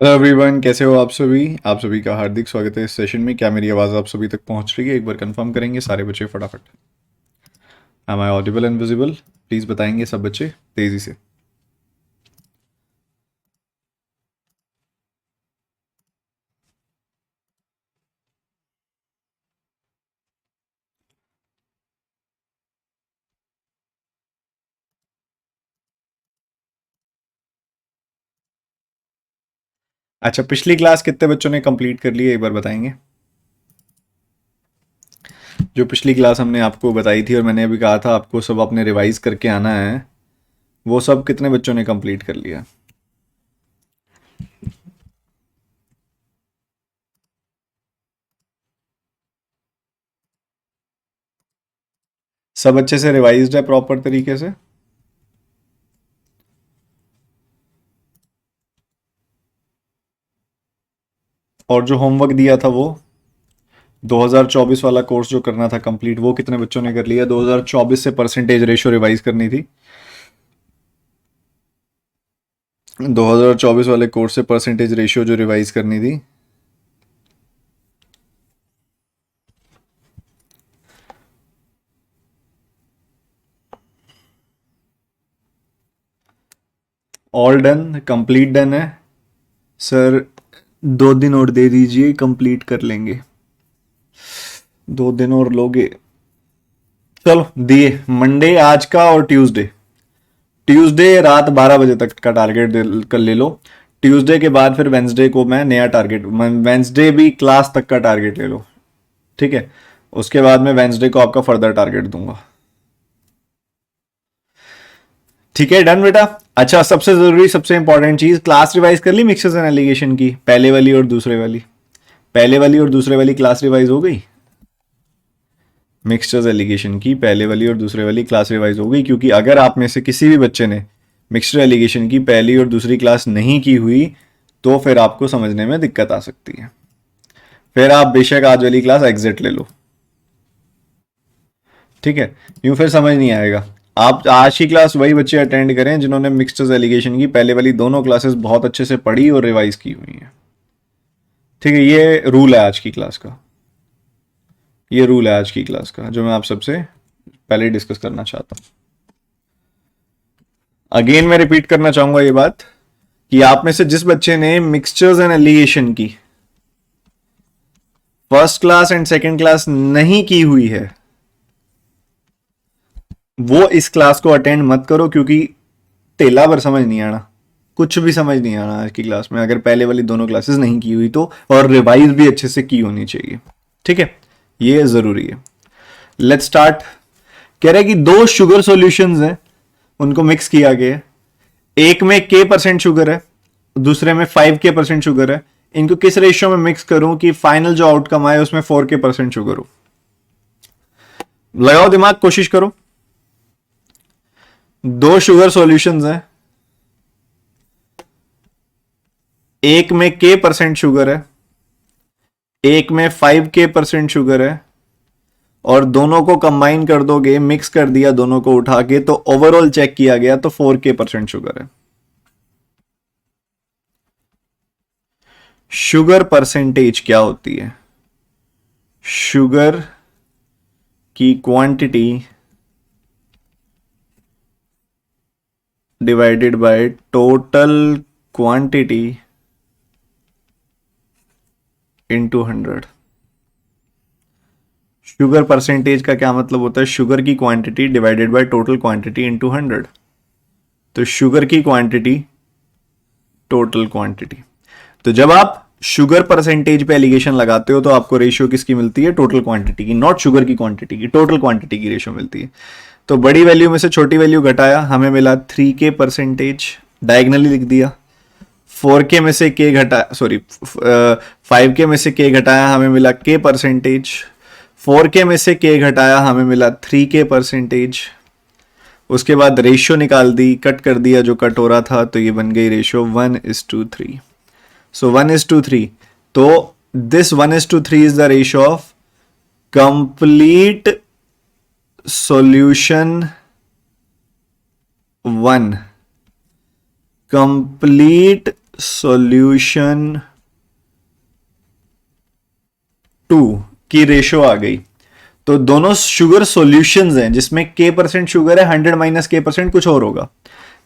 Hello everyone, कैसे हो आप सभी का हार्दिक स्वागत है इस सेशन में। क्या मेरी आवाज़ आप सभी तक पहुंच रही है? एक बार कंफर्म करेंगे सारे बच्चे फटाफट। Am I audible and visible? Please बताएंगे सब बच्चे तेज़ी से। अच्छा, पिछली क्लास कितने बच्चों ने कंप्लीट कर ली है, एक बार बताएंगे। जो पिछली क्लास हमने आपको बताई थी और मैंने अभी कहा था आपको सब अपने रिवाइज करके आना है, वो सब कितने बच्चों ने कंप्लीट कर लिया? सब अच्छे से रिवाइज्ड है प्रॉपर तरीके से? और जो होमवर्क दिया था वो 2024 वाला कोर्स जो करना था कंप्लीट, वो कितने बच्चों ने कर लिया? 2024 से परसेंटेज रेशियो रिवाइज करनी थी। 2024 वाले कोर्स से परसेंटेज रेशियो जो रिवाइज करनी थी। ऑल डन, कंप्लीट डन है सर। 2 दिन और दे दीजिए, कंप्लीट कर लेंगे। 2 दिन और लोगे? चलो दिए। मंडे आज का और ट्यूसडे। ट्यूसडे रात 12 बजे तक का टारगेट कर ले लो। ट्यूसडे के बाद फिर वेंसडे को मैं नया टारगेट, वेंसडे भी क्लास तक का टारगेट ले लो, ठीक है। उसके बाद मैं वेंसडे को आपका फर्दर टारगेट दूंगा। ठीक है, डन बेटा। अच्छा, सबसे जरूरी सबसे इंपॉर्टेंट चीज, क्लास रिवाइज कर ली मिक्सर्स एंड एलिगेशन की, पहले वाली और दूसरे वाली? पहले वाली और दूसरे वाली क्लास रिवाइज हो गई। मिक्सचर्स एलिगेशन की पहले वाली और दूसरे वाली क्लास रिवाइज हो गई, क्योंकि अगर आप में से किसी भी बच्चे ने मिक्सचर एलिगेशन की पहली और दूसरी क्लास नहीं की हुई तो फिर आपको समझने में दिक्कत आ सकती है। फिर आप बेशक आज वाली क्लास एग्जिट ले लो, ठीक है। यूं फिर समझ नहीं आएगा। आप आज की क्लास वही बच्चे अटेंड करें जिन्होंने मिक्सचर्स एलिगेशन की पहले वाली दोनों क्लासेस बहुत अच्छे से पढ़ी और रिवाइज की हुई हैं, ठीक है। ये रूल है आज की क्लास का। ये रूल है आज की क्लास का जो मैं आप सबसे पहले डिस्कस करना चाहता हूं। अगेन मैं रिपीट करना चाहूंगा ये बात कि आप में से जिस बच्चे ने मिक्सचर्स एंड एलिगेशन की first class and second class नहीं की हुई है, वो इस क्लास को अटेंड मत करो, क्योंकि टेला भर समझ नहीं आना, कुछ भी समझ नहीं आना आज की क्लास में अगर पहले वाली दोनों क्लासेस नहीं की हुई तो। और रिवाइज भी अच्छे से की होनी चाहिए, ठीक है। ये जरूरी है। Let's start. कह रहे हैं कि 2 शुगर सॉल्यूशंस हैं, उनको मिक्स किया गया है। एक में k% शुगर है, दूसरे में 5k% शुगर है। इनको किस रेशियो में मिक्स करूं कि फाइनल जो आउटकम आए उसमें 4k% शुगर हो? लगाओ दिमाग, कोशिश करो। 2 शुगर सॉल्यूशंस हैं, एक में k% शुगर है, एक में 5k% शुगर है, और दोनों को कंबाइन कर दोगे, मिक्स कर दिया दोनों को उठा के, तो ओवरऑल चेक किया गया तो 4k% शुगर है। शुगर परसेंटेज क्या होती है? शुगर की quantity divided by total quantity into 100। Sugar percentage का क्या मतलब होता है? शुगर की quantity divided by total quantity into 100। तो शुगर की क्वांटिटी, टोटल क्वांटिटी। तो जब आप शुगर परसेंटेज पे एलिगेशन लगाते हो तो आपको रेशियो किसकी मिलती है? टोटल क्वांटिटी की, नॉट शुगर की क्वांटिटी की, टोटल क्वांटिटी की रेशियो मिलती है। तो बड़ी वैल्यू में से छोटी वैल्यू घटाया, हमें मिला 3k%। डायगनली लिख दिया। 4k में से k घटा, सॉरी 5k में से k घटाया, हमें मिला k%। 4k में से k घटाया, हमें मिला 3k%। उसके बाद रेशियो निकाल दी, कट कर दिया जो कट हो रहा था, तो ये बन गई रेशियो 1:3। So 1:3. तो this 1:3 is the ratio of complete solution 1, complete solution 2 की रेशो आ गई। तो दोनों शुगर सॉल्यूशंस हैं जिसमें k% शुगर है, 100 माइनस k% कुछ और होगा।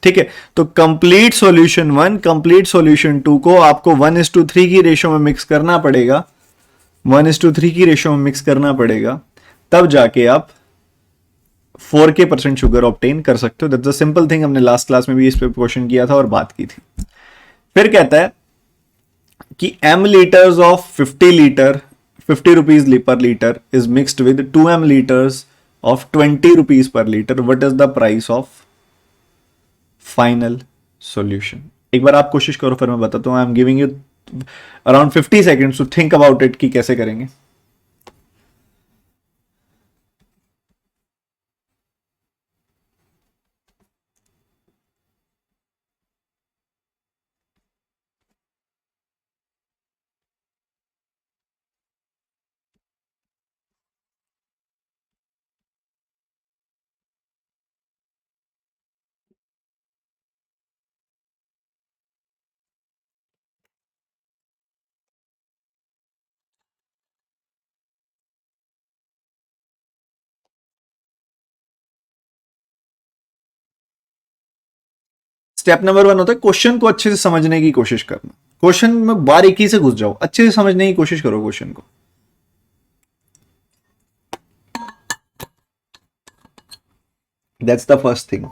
ठीक है, तो कंप्लीट सॉल्यूशन 1 कंप्लीट सॉल्यूशन 2 को आपको 1:3 की रेशो में मिक्स करना पड़ेगा, 1:3 की रेशो में मिक्स करना पड़ेगा, तब जाके आप 4k% शुगर ऑब्टेन कर सकते हो। दैट्स अ सिंपल थिंग, हमने लास्ट क्लास में भी इस पे क्वेश्चन किया था और बात की थी। फिर कहता है कि m litres of 50 litre 50 rupees per litre is mixed with 2m litres of 20 rupees per litre, what is the price of final solution. एक बार आप कोशिश करो, फिर मैं बताता हूं। I am giving you around 50 seconds to think about it कि कैसे करेंगे। स्टेप नंबर 1 होता है क्वेश्चन को अच्छे से समझने की कोशिश करना। क्वेश्चन में बारीकी से घुस जाओ, अच्छे से समझने की कोशिश करो क्वेश्चन को। That's the first thing.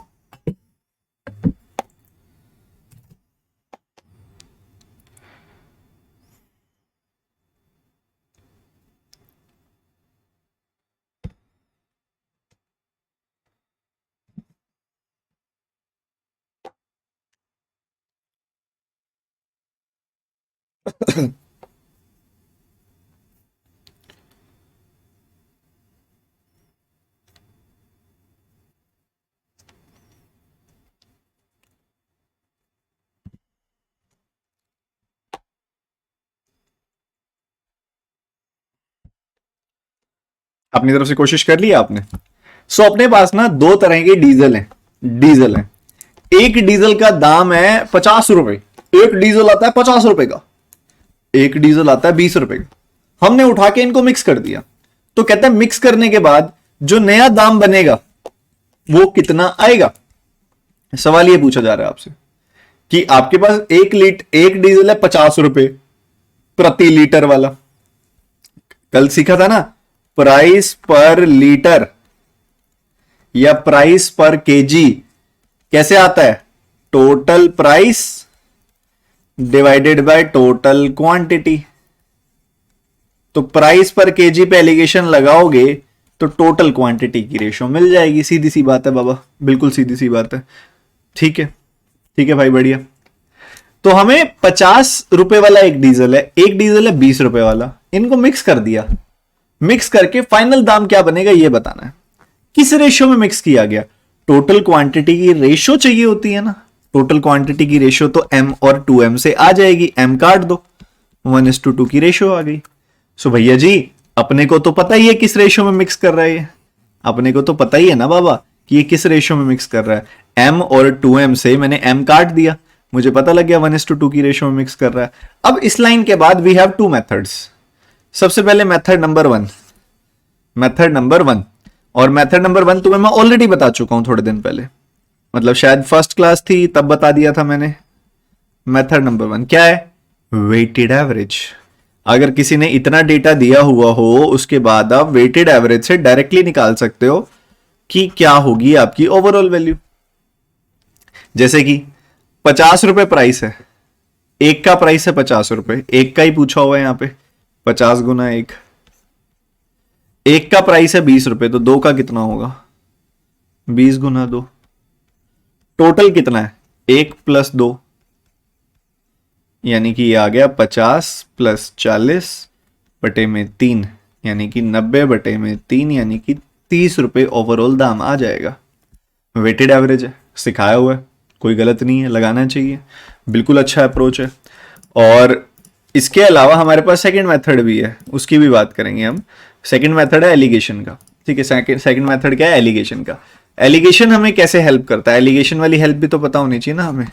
अपनी तरफ से कोशिश कर लिया आपने। सो अपने पास ना दो तरह के डीजल हैं, डीजल है। एक डीजल का दाम है 50 रुपए, एक डीजल आता है 50 रुपए का, एक डीजल आता है 20 रुपए का। हमने उठा के इनको मिक्स कर दिया, तो कहते हैं मिक्स करने के बाद जो नया दाम बनेगा वो कितना आएगा। सवाल ये पूछा जा रहा है आपसे कि आपके पास एक डीजल है 50 रुपए प्रति लीटर वाला। कल सीखा था ना, प्राइस पर लीटर या प्राइस पर केजी कैसे आता है, total price divided by total quantity. तो प्राइस पर केजी पे एलिगेशन लगाओगे तो टोटल क्वांटिटी की रेशो मिल जाएगी। सीधी सी बात है बाबा, बिल्कुल सीधी सी बात है। ठीक है, ठीक है भाई, बढ़िया। तो हमें 50 रुपए वाला एक डीजल है 20 रुपए वाला, इनको मिक्स कर दिया। मिक्स करके फाइनल दाम क्या बनेगा ये बताना है। किस रेशो में मिक्स किया गया, टोटल क्वांटिटी की रेशो चाहिए होती है ना। टोटल क्वांटिटी की रेशो तो m और 2m से आ जाएगी, m काट दो, 1:2 की रेशो आ गई। सो भैया जी अपने को तो पता ही है किस रेशो में मिक्स कर रहा है ये, अपने को तो पता ही है ना बाबा कि ये किस रेशो में मिक्स कर रहा है। m और 2m से मैंने m काट दिया, मुझे पता लग गया 1:2 की रेशो में मिक्स कर रहा है। अब इस लाइन के बाद वी हैव 2 मेथड्स। सबसे पहले मेथड नंबर 1, और मेथड नंबर 1 तुम्हें मैं ऑलरेडी बता चुका हूं थोड़े दिन पहले, मतलब शायद फर्स्ट क्लास थी तब बता दिया था मैंने। मेथड नंबर 1 क्या है, वेटेड एवरेज। अगर किसी ने इतना डेटा दिया हुआ हो उसके बाद आप वेटेड एवरेज से डायरेक्टली निकाल सकते हो कि क्या होगी आपकी ओवरऑल वैल्यू। जैसे कि 50 रुपए प्राइस है, एक का प्राइस है 50 रुपए, एक का ही पूछा हुआ है यहां पे, 50 गुना एक। एक का प्राइस है 20 रुपए, तो 2 का कितना होगा, 20 गुना 2। टोटल कितना है, 1 + 2, यानी कि ये आ गया 50 + 40 बटे में 3, यानी कि 90 बटे में 3, यानी कि 30 रुपए ओवरऑल दाम आ जाएगा। वेटेड एवरेज है, सिखाया हुआ है, कोई गलत नहीं है, लगाना चाहिए, बिल्कुल अच्छा अप्रोच है। और इसके अलावा हमारे पास सेकंड मेथड भी है, उसकी भी बात करेंगे हम। सेकंड मेथड है एलिगेशन का। ठीक है, सेकंड मेथड क्या है, एलिगेशन का। एलिगेशन हमें कैसे हेल्प करता है, एलिगेशन वाली हेल्प भी तो पता होनी चाहिए ना हमें।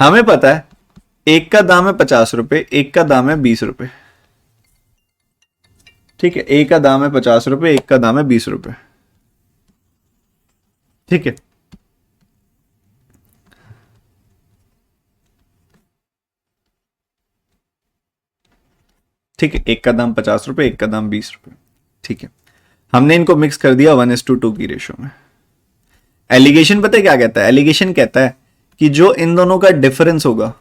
हमें पता है एक का दाम है 50 रुपए, एक का दाम है 20 रुपए। ठीक है, एक का दाम है 50 रुपए, एक का दाम है 20 रुपए। ठीक है, ठीक है, एक का दाम 50 रुपए, एक का दाम 20 रुपए। ठीक है, हमने इनको मिक्स कर दिया 1:2 की रेशो में। एलिगेशन पता है क्या कहता है? एलिगेशन कहता है कि जो इन दोनों का डिफरेंस होगा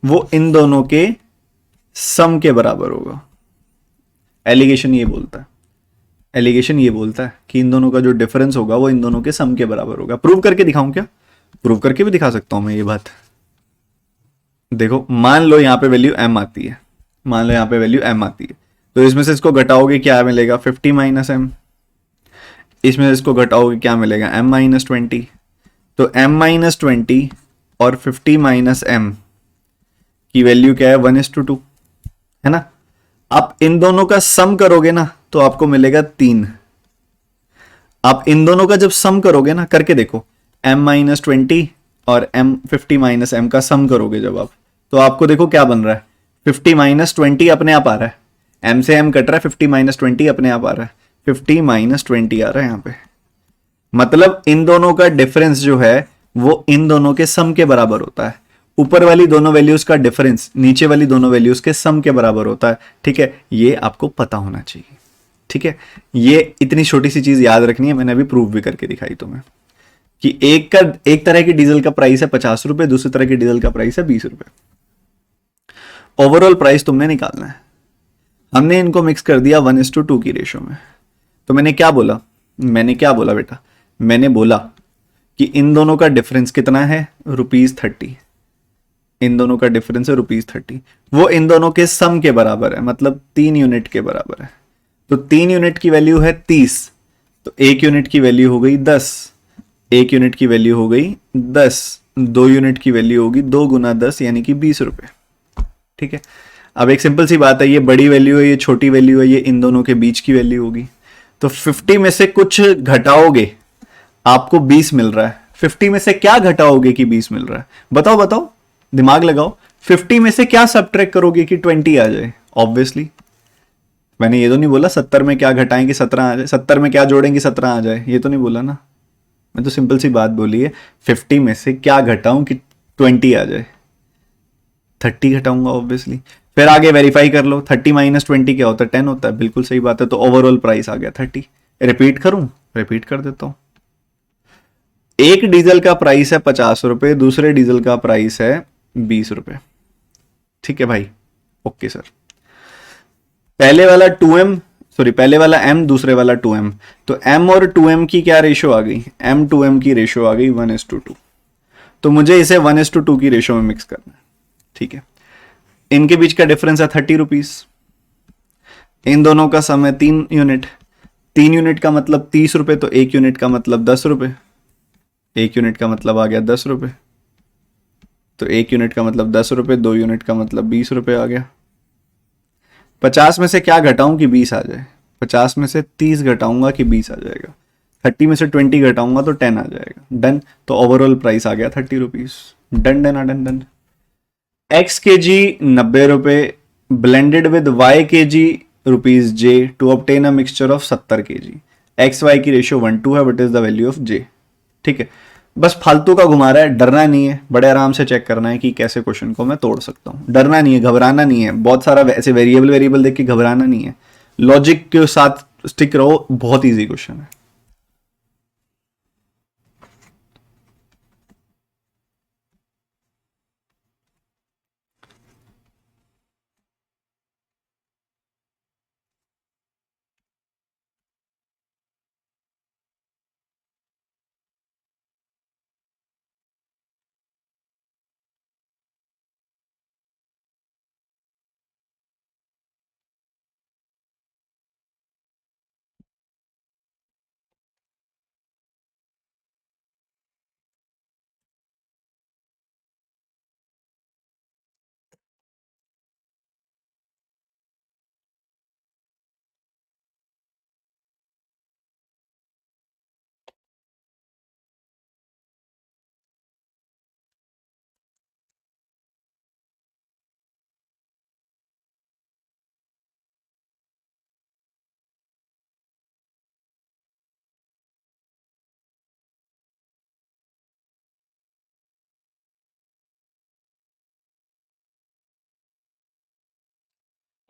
वो इन दोनों के सम के बराबर होगा। एलिगेशन ये बोलता है, एलिगेशन ये बोलता है कि इन दोनों का जो डिफरेंस होगा वो इन दोनों के सम के बराबर होगा। प्रूव करके दिखाऊं क्या? प्रूव करके भी दिखा सकता हूं मैं ये बात। देखो, मान लो यहां पे वैल्यू m आती है, मान लो यहां पे वैल्यू m आती है, तो इसमें से इसको घटाओगे क्या मिलेगा? 50 - m। इसमें से इसको घटाओगे क्या मिलेगा? m - 20। तो m - 20 और 50 - m की वैल्यू क्या है? 1:2, है ना? आप इन दोनों का सम करोगे ना तो आपको मिलेगा 3। आप इन दोनों का जब सम करोगे ना, करके देखो, m - 20 और 50 - m का सम करोगे जब आप, तो आपको देखो क्या बन रहा है? 50 - 20 अपने आप आ रहा है, m से m कट रहा है, 50 - 20 अपने आप आ रहा है, 50 - 20 आ रहा है यहां पे। मतलब इन दोनों का डिफरेंस जो है वो इन दोनों के सम के बराबर होता है। ऊपर वाली दोनों वैल्यूज का डिफरेंस नीचे वाली दोनों वैल्यूज के सम के बराबर होता है। ठीक है, ये आपको पता होना चाहिए। ठीक है, ये इतनी छोटी सी चीज याद रखनी है, मैंने अभी प्रूव भी करके दिखाई तुम्हें कि एक तरह की डीजल का प्राइस है 50 रुपए, दूसरी तरह की डीजल का प्राइस है 20 रुपए। ओवरऑल प्राइस तुमने निकालना है। हमने इनको मिक्स कर दिया 1:2 की रेशो में। तो मैंने क्या बोला? मैंने क्या बोला बेटा? मैंने बोला कि इन दोनों का डिफरेंस कितना है? ₹30। इन दोनों का डिफरेंस है ₹30। वो इन दोनों के सम के बराबर है, मतलब 3 यूनिट के बराबर है। तो 3 यूनिट की वैल्यू है 30, तो 1 यूनिट की वैल्यू हो गई 10। 1 यूनिट की वैल्यू हो गई 10। 2 यूनिट की वैल्यू होगी 2 × 10 यानी कि 20 रुपए। ठीक है, अब एक सिंपल सी बात है, ये बड़ी वैल्यू है, ये छोटी वैल्यू है, ये इन दोनों के बीच की वैल्यू होगी। तो 50 में से कुछ घटाओगे, आपको 20 मिल रहा है। 50 में से क्या घटाओगे कि 20 मिल रहा है? बताओ बताओ, दिमाग लगाओ। 50 में से क्या सब्ट्रैक्ट करोगे कि 20 आ जाए? ऑब्वियसली मैंने ये तो नहीं बोला 70 में क्या घटाएं कि 17 आ जाए, 70 में क्या जोड़ेंगे 17 आ जाए, ये तो नहीं बोला ना। मैं तो सिंपल सी बात बोली है, 50 में से क्या घटाऊं कि 20 आ जाए? 30 घटाऊंगा ऑब्वियसली। फिर आगे वेरीफाई कर लो, 30 - 20 क्या होता है? 10 होता है। बिल्कुल सही बात है, तो ओवरऑल प्राइस आ गया 30। रिपीट करूं? रिपीट कर देता हूं। एक डीजल का प्राइस है 50 रुपए, दूसरे डीजल का प्राइस है 20 रुपए। ठीक है भाई, ओके सर। पहले वाला 2m, सॉरी पहले वाला m, दूसरे वाला 2m, तो m और 2m की क्या रेशो आ गई? m/2m की रेशो आ गई 1:2। तो मुझे इसे 1:2 की रेशो में मिक्स करना है। ठीक है, इनके बीच का डिफरेंस है 30 रुपीज। इन दोनों का सम है 3 यूनिट। 3 यूनिट का मतलब 30 रुपए, तो 1 यूनिट का मतलब 10 रुपए। 1 यूनिट का मतलब आ गया 10 रुपए। तो 1 यूनिट का मतलब 10 रुपए, 2 यूनिट का मतलब 20 रुपए आ गया। 50 में से क्या घटाऊं कि 20 आ जाए? 50 में से 30 घटाऊंगा कि 20 आ जाएगा। 30 में से 20 घटाऊंगा तो 10 आ जाएगा। डन। तो ओवरऑल प्राइस आ गया 30 rupees. Done done done done. X K G 90 रुपए, blended with Y K G ₹J to obtain a mixture of 70 kg। X Y की रेशियो 1:2 है, what is the value of J. ठीक है, बस फालतू का घुमा रहा है, डरना नहीं है, बड़े आराम से चेक करना है कि कैसे क्वेश्चन को मैं तोड़ सकता हूं। डरना नहीं है, घबराना नहीं है, बहुत सारा ऐसे वेरिएबल वेरिएबल देख के घबराना नहीं है। लॉजिक के साथ स्टिक रहो, बहुत ईजी क्वेश्चन है।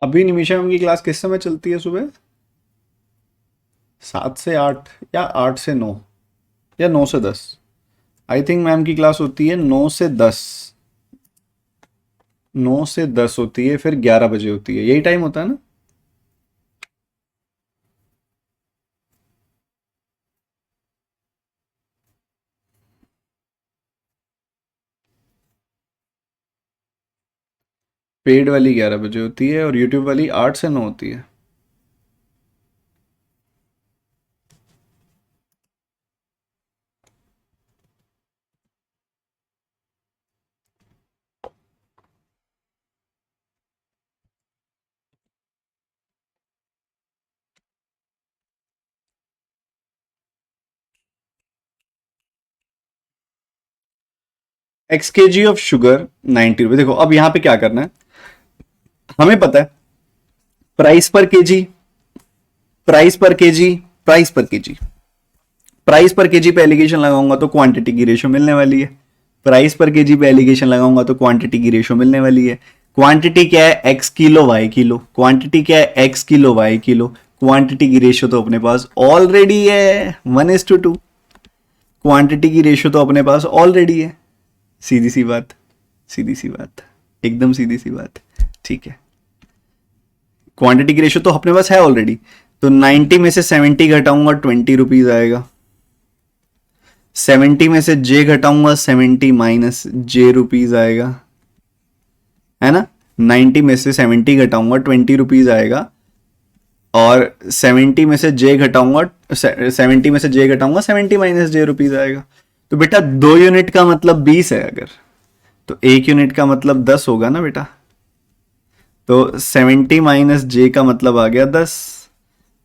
अभी निमिषा मैम की क्लास किस समय चलती है सुबह? 7 से 8 या 8 से 9 या 9 से 10? आई थिंक मैम की क्लास होती है 9 से 10। 9 से 10 होती है, फिर 11 बजे होती है, यही टाइम होता है ना? पेड वाली 11 बजे होती है और यूट्यूब वाली 8 से 9 होती है। XKG ऑफ शुगर 90 रुपये। देखो अब यहां पे क्या करना है, हमें पता है प्राइस पर केजी, प्राइस पर केजी, प्राइस पर केजी। प्राइस पर केजी पे एलिगेशन लगाऊंगा तो क्वांटिटी की रेशो मिलने वाली है। प्राइस पर केजी पे एलिगेशन लगाऊंगा तो क्वांटिटी की रेशो मिलने वाली है। क्वांटिटी क्या है? X kilo Y kilo. Quantity क्या है? X kilo Y kilo. Quantity की रेशो तो अपने पास ऑलरेडी है 1:2। क्वांटिटी की रेशो तो अपने पास ऑलरेडी है। सीधी सी बात, सीधी सी बात, एकदम सीधी सी बात। ठीक है, क्वांटिटी की रेशो तो अपने पास है ऑलरेडी। तो 90 में से 70 घटाऊंगा 20 रुपीज आएगा। 70 में से जे घटाऊंगा 70 माइनस जे रुपीज आएगा, है ना? 90 में से 70 घटाऊंगा 20 रुपीज आएगा और 70 में से जे घटाऊंगा 70 में से जे घटाऊंगा 70 माइनस जे रुपीज आएगा। तो बेटा 2 यूनिट का मतलब 20 है अगर, तो 1 यूनिट का मतलब 10 होगा ना बेटा। तो 70 माइनस जे का मतलब आ गया 10,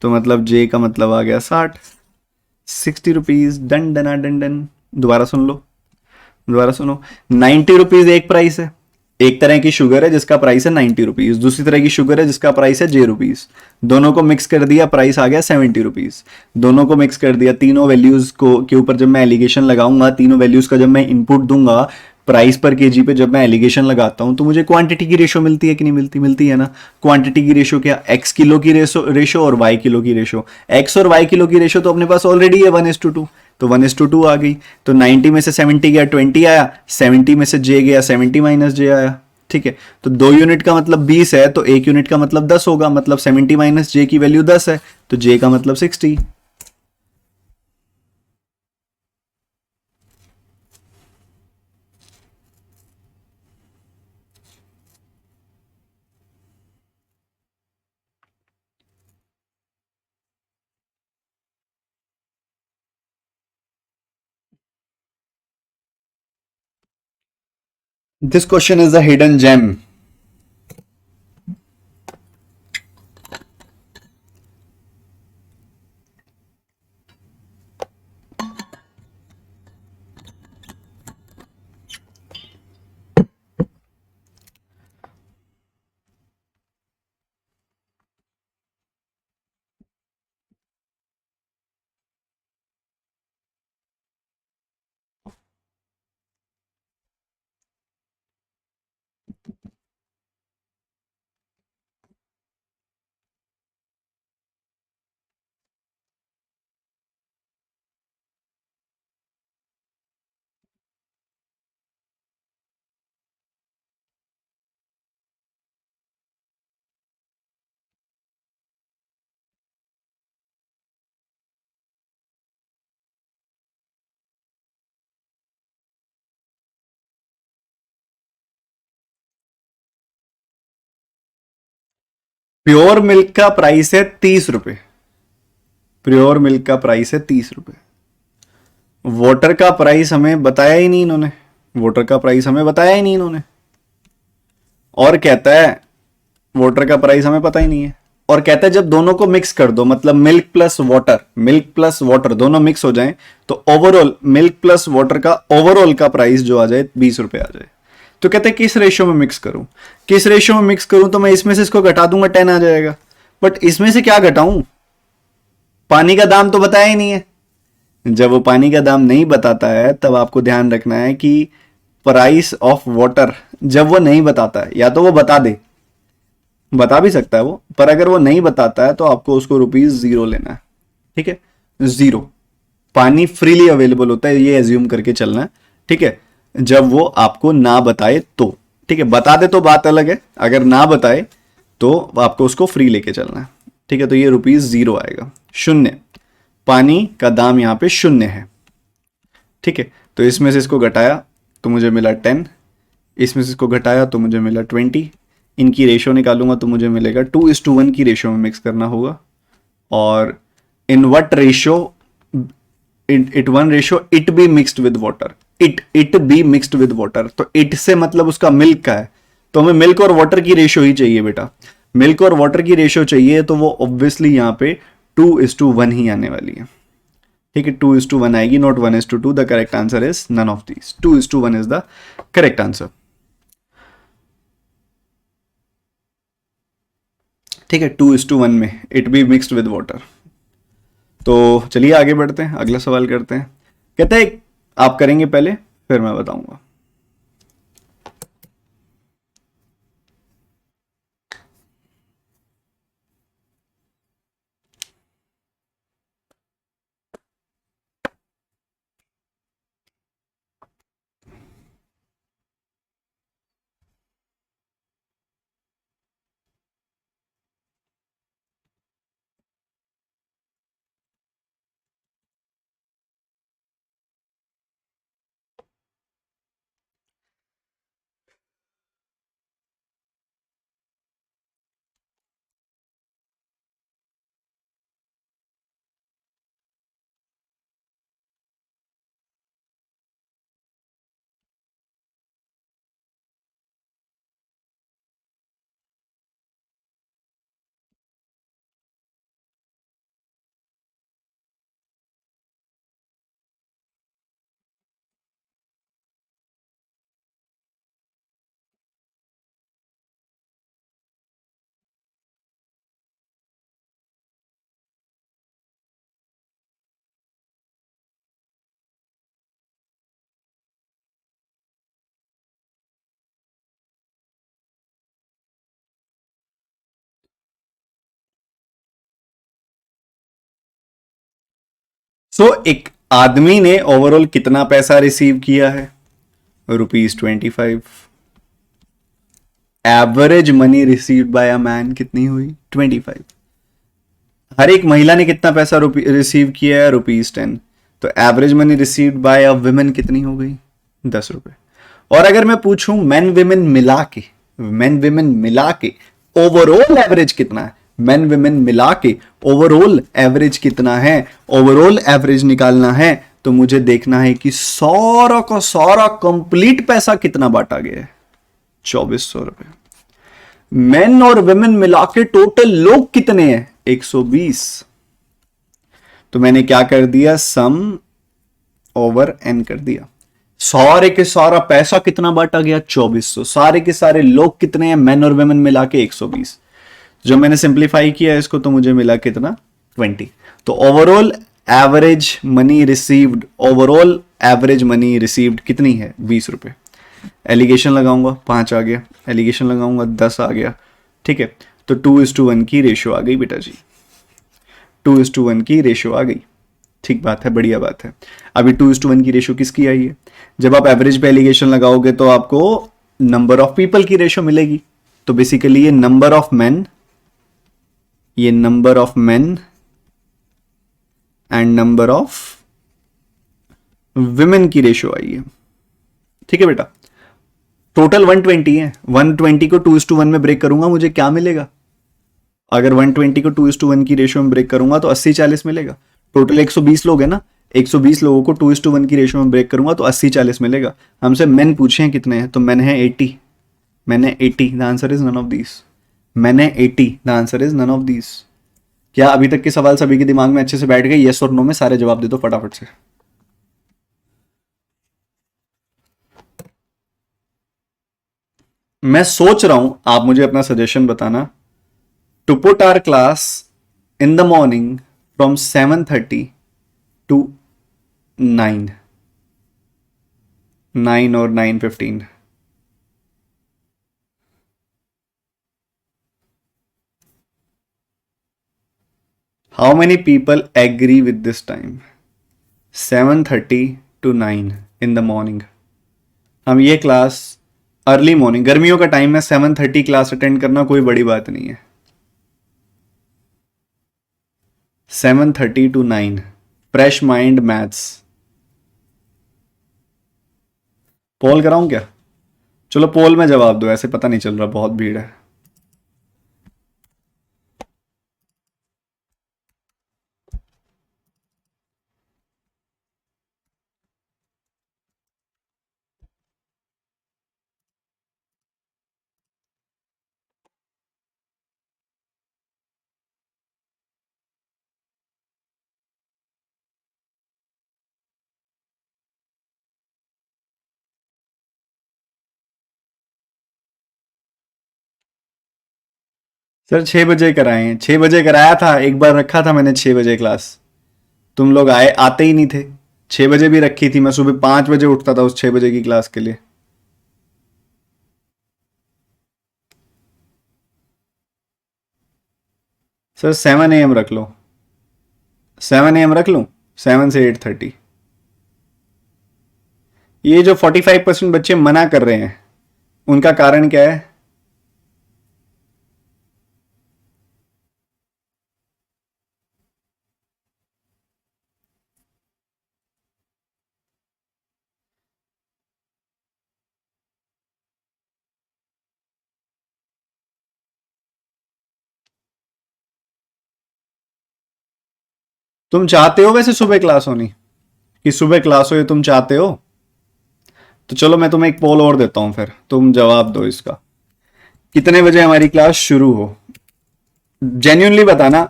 तो मतलब जे का मतलब आ गया 60। 60 rupees. Done done done done. दोबारा सुन लो, दोबारा सुनो। 90 रुपीज एक प्राइस है, एक तरह की शुगर है जिसका प्राइस है 90 रुपीज, दूसरी तरह की शुगर है जिसका प्राइस है जे रुपीज। दोनों को मिक्स कर दिया, प्राइस आ गया 70 रुपीज। दोनों को मिक्स कर दिया, तीनों वैल्यूज को के ऊपर जब मैं एलिगेशन लगाऊंगा, तीनों वैल्यूज का जब मैं इनपुट दूंगा प्राइस पर केजी पे, जब मैं एलिगेशन लगाता हूं तो मुझे क्वांटिटी की रेशो मिलती है कि नहीं मिलती? मिलती है ना। क्वांटिटी की रेशो क्या? एक्स किलो की रेशो और वाई किलो की रेशो। एक्स और वाई किलो की रेशो तो अपने पास ऑलरेडी है 1:2, तो 1:2 आ गई। तो 90 में से 70 गया 20 आया, 70 में से जे गया 70 माइनस जे आया। ठीक है, तो 2 यूनिट का मतलब 20 है, तो 1 यूनिट का मतलब 10 होगा, मतलब 70 माइनस जे की वैल्यू 10 है, तो जे का मतलब 60। This question is the hidden gem. Pure milk का प्राइस है 30 रुपए। प्योर मिल्क का प्राइस है 30 रुपए। वाटर का प्राइस हमें बताया ही नहीं इन्होंने, वाटर का प्राइस हमें बताया ही नहीं इन्होंने। और कहता है वाटर का प्राइस हमें पता ही नहीं है, और कहता है जब दोनों को मिक्स कर दो, मतलब milk plus water, milk plus water दोनों मिक्स हो जाएं, तो ओवरऑल मिल्क प्लस वाटर का ओवरऑल का प्राइस जो आ जाए 20 रुपए आ जाए। तो कहते हैं किस रेशियो में मिक्स करूं, किस रेशियो में मिक्स करूं? तो मैं इसमें से इसको घटा दूंगा 10 आ जाएगा। बट इसमें से क्या घटाऊं? पानी का दाम तो बताया ही नहीं है। जब वो पानी का दाम नहीं बताता है तब आपको ध्यान रखना है कि प्राइस ऑफ वाटर जब वो नहीं बताता है, या तो वो बता दे, बता भी सकता है वो, पर अगर वो नहीं बताता है तो आपको उसको ₹0 लेना है। ठीक है, 0। पानी फ्रीली अवेलेबल होता है, ये एज्यूम करके चलना है। ठीक है, जब वो आपको ना बताए तो। ठीक है, बता दे तो बात अलग है, अगर ना बताए तो आपको उसको फ्री लेके चलना है। ठीक है, तो ये ₹0 आएगा। शून्य, पानी का दाम यहां पे शून्य है। ठीक है, तो इसमें से इसको घटाया तो मुझे मिला 10, इसमें से इसको घटाया तो मुझे मिला 20। इनकी रेशो निकालूंगा तो मुझे मिलेगा 2:1 की रेशो में मिक्स करना होगा। और in what ratio, it one ratio it be mixed with water, it be mixed with water. तो इट से मतलब उसका मिल्क का है, तो हमें मिल्क और वाटर की रेशो ही चाहिए बेटा। मिल्क और वाटर की रेशो चाहिए तो वो ऑब्वियसली यहां पे 2:1 ही आने वाली है। ठीक है, 2:1 आएगी, not 1:2। The correct answer is none of these, 2:1 is the correct answer. ठीक है, 2:1 में it be mixed with water. तो चलिए आगे बढ़ते हैं, अगला सवाल करते हैं। कहते हैं आप करेंगे पहले, फिर मैं बताऊंगा। एक आदमी ने ओवरऑल कितना पैसा रिसीव किया है? ₹25। Average money received by a man कितनी हुई? 25। हर एक महिला ने कितना पैसा रिसीव किया है? ₹10। तो average money received by a women कितनी हो गई? ₹10। और अगर मैं पूछूं मेन विमेन मिला के, मेन विमेन मिला के ओवरऑल एवरेज कितना है, मेन विमेन मिला के ओवरऑल एवरेज कितना है, ओवरऑल एवरेज निकालना है तो मुझे देखना है कि सारा का सारा कंप्लीट पैसा कितना बांटा गया है। ₹2400। मेन और वुमेन मिला के टोटल लोग कितने हैं? 120। तो मैंने क्या कर दिया, सम ओवर एन कर दिया। सारे के सारा पैसा कितना बांटा गया? 2400। सारे के सारे लोग कितने हैं मेन और वुमेन मिला के? 120। जो मैंने सिंप्लीफाई किया इसको तो मुझे मिला कितना? 20। तो overall average money received, overall average money received कितनी है? ₹20। एलिगेशन लगाऊंगा 5 आ गया, एलिगेशन लगाऊंगा 10 आ गया। ठीक है, तो 2:1 की रेशियो आ गई बेटा जी, 2:1 की रेशियो आ गई। ठीक बात है, बढ़िया बात है। अभी 2:1 की रेशियो किसकी आई है? जब आप एवरेज पे एलिगेशन लगाओगे तो आपको नंबर ऑफ पीपल की रेशियो मिलेगी। तो बेसिकली ये नंबर ऑफ मेन, ये number of main and number of women की रेशियो आई है। ठीक है बेटा, टोटल 120 है। 120 को 2:1 में ब्रेक करूंगा, मुझे क्या मिलेगा? अगर 120 को 2:1 की रेशियो में ब्रेक करूंगा तो 80-40 मिलेगा। टोटल 120 लोग हैं ना, 120 लोगों को 2:1 की रेशियो में ब्रेक करूंगा तो 80-40 मिलेगा। हमसे मेन पूछे हैं कितने हैं, तो मैन है 80। मैंने 80, the answer is none of these. मैंने 80, the answer is none of these. क्या अभी तक के सवाल सभी के दिमाग में अच्छे से बैठ गए? यस और नो में सारे जवाब दे दो फटाफट से। मैं सोच रहा हूं, आप मुझे अपना सजेशन बताना। To put our class in the morning from 7:30 to 9, 9 और 9:15। How many people agree with this time? 7:30 to 9 in the morning. हम ये क्लास अर्ली मॉर्निंग, गर्मियों का टाइम है, 7:30 क्लास अटेंड करना कोई बड़ी बात नहीं है. 7:30 to 9 फ्रेश माइंड मैथ्स. पोल कराऊं क्या? चलो पोल में जवाब दो, ऐसे पता नहीं चल रहा, बहुत भीड़ है. सर 6 बजे कराए, 6 बजे कराया था, एक बार रखा था मैंने 6 बजे क्लास. तुम लोग आते ही नहीं थे. 6 बजे भी रखी थी, मैं सुबह 5 बजे उठता था उस 6 बजे की क्लास के लिए. सर 7 AM रख लो. 7 AM रख लूं? 7 से 8:30. ये जो 45% बच्चे मना कर रहे हैं, उनका कारण क्या है? तुम चाहते हो वैसे सुबह क्लास होनी, कि सुबह क्लास हो, ये तुम चाहते हो? तो चलो मैं तुम्हें एक पोल और देता हूं, फिर तुम जवाब दो इसका. कितने बजे हमारी क्लास शुरू हो? जेन्युइनली बताना.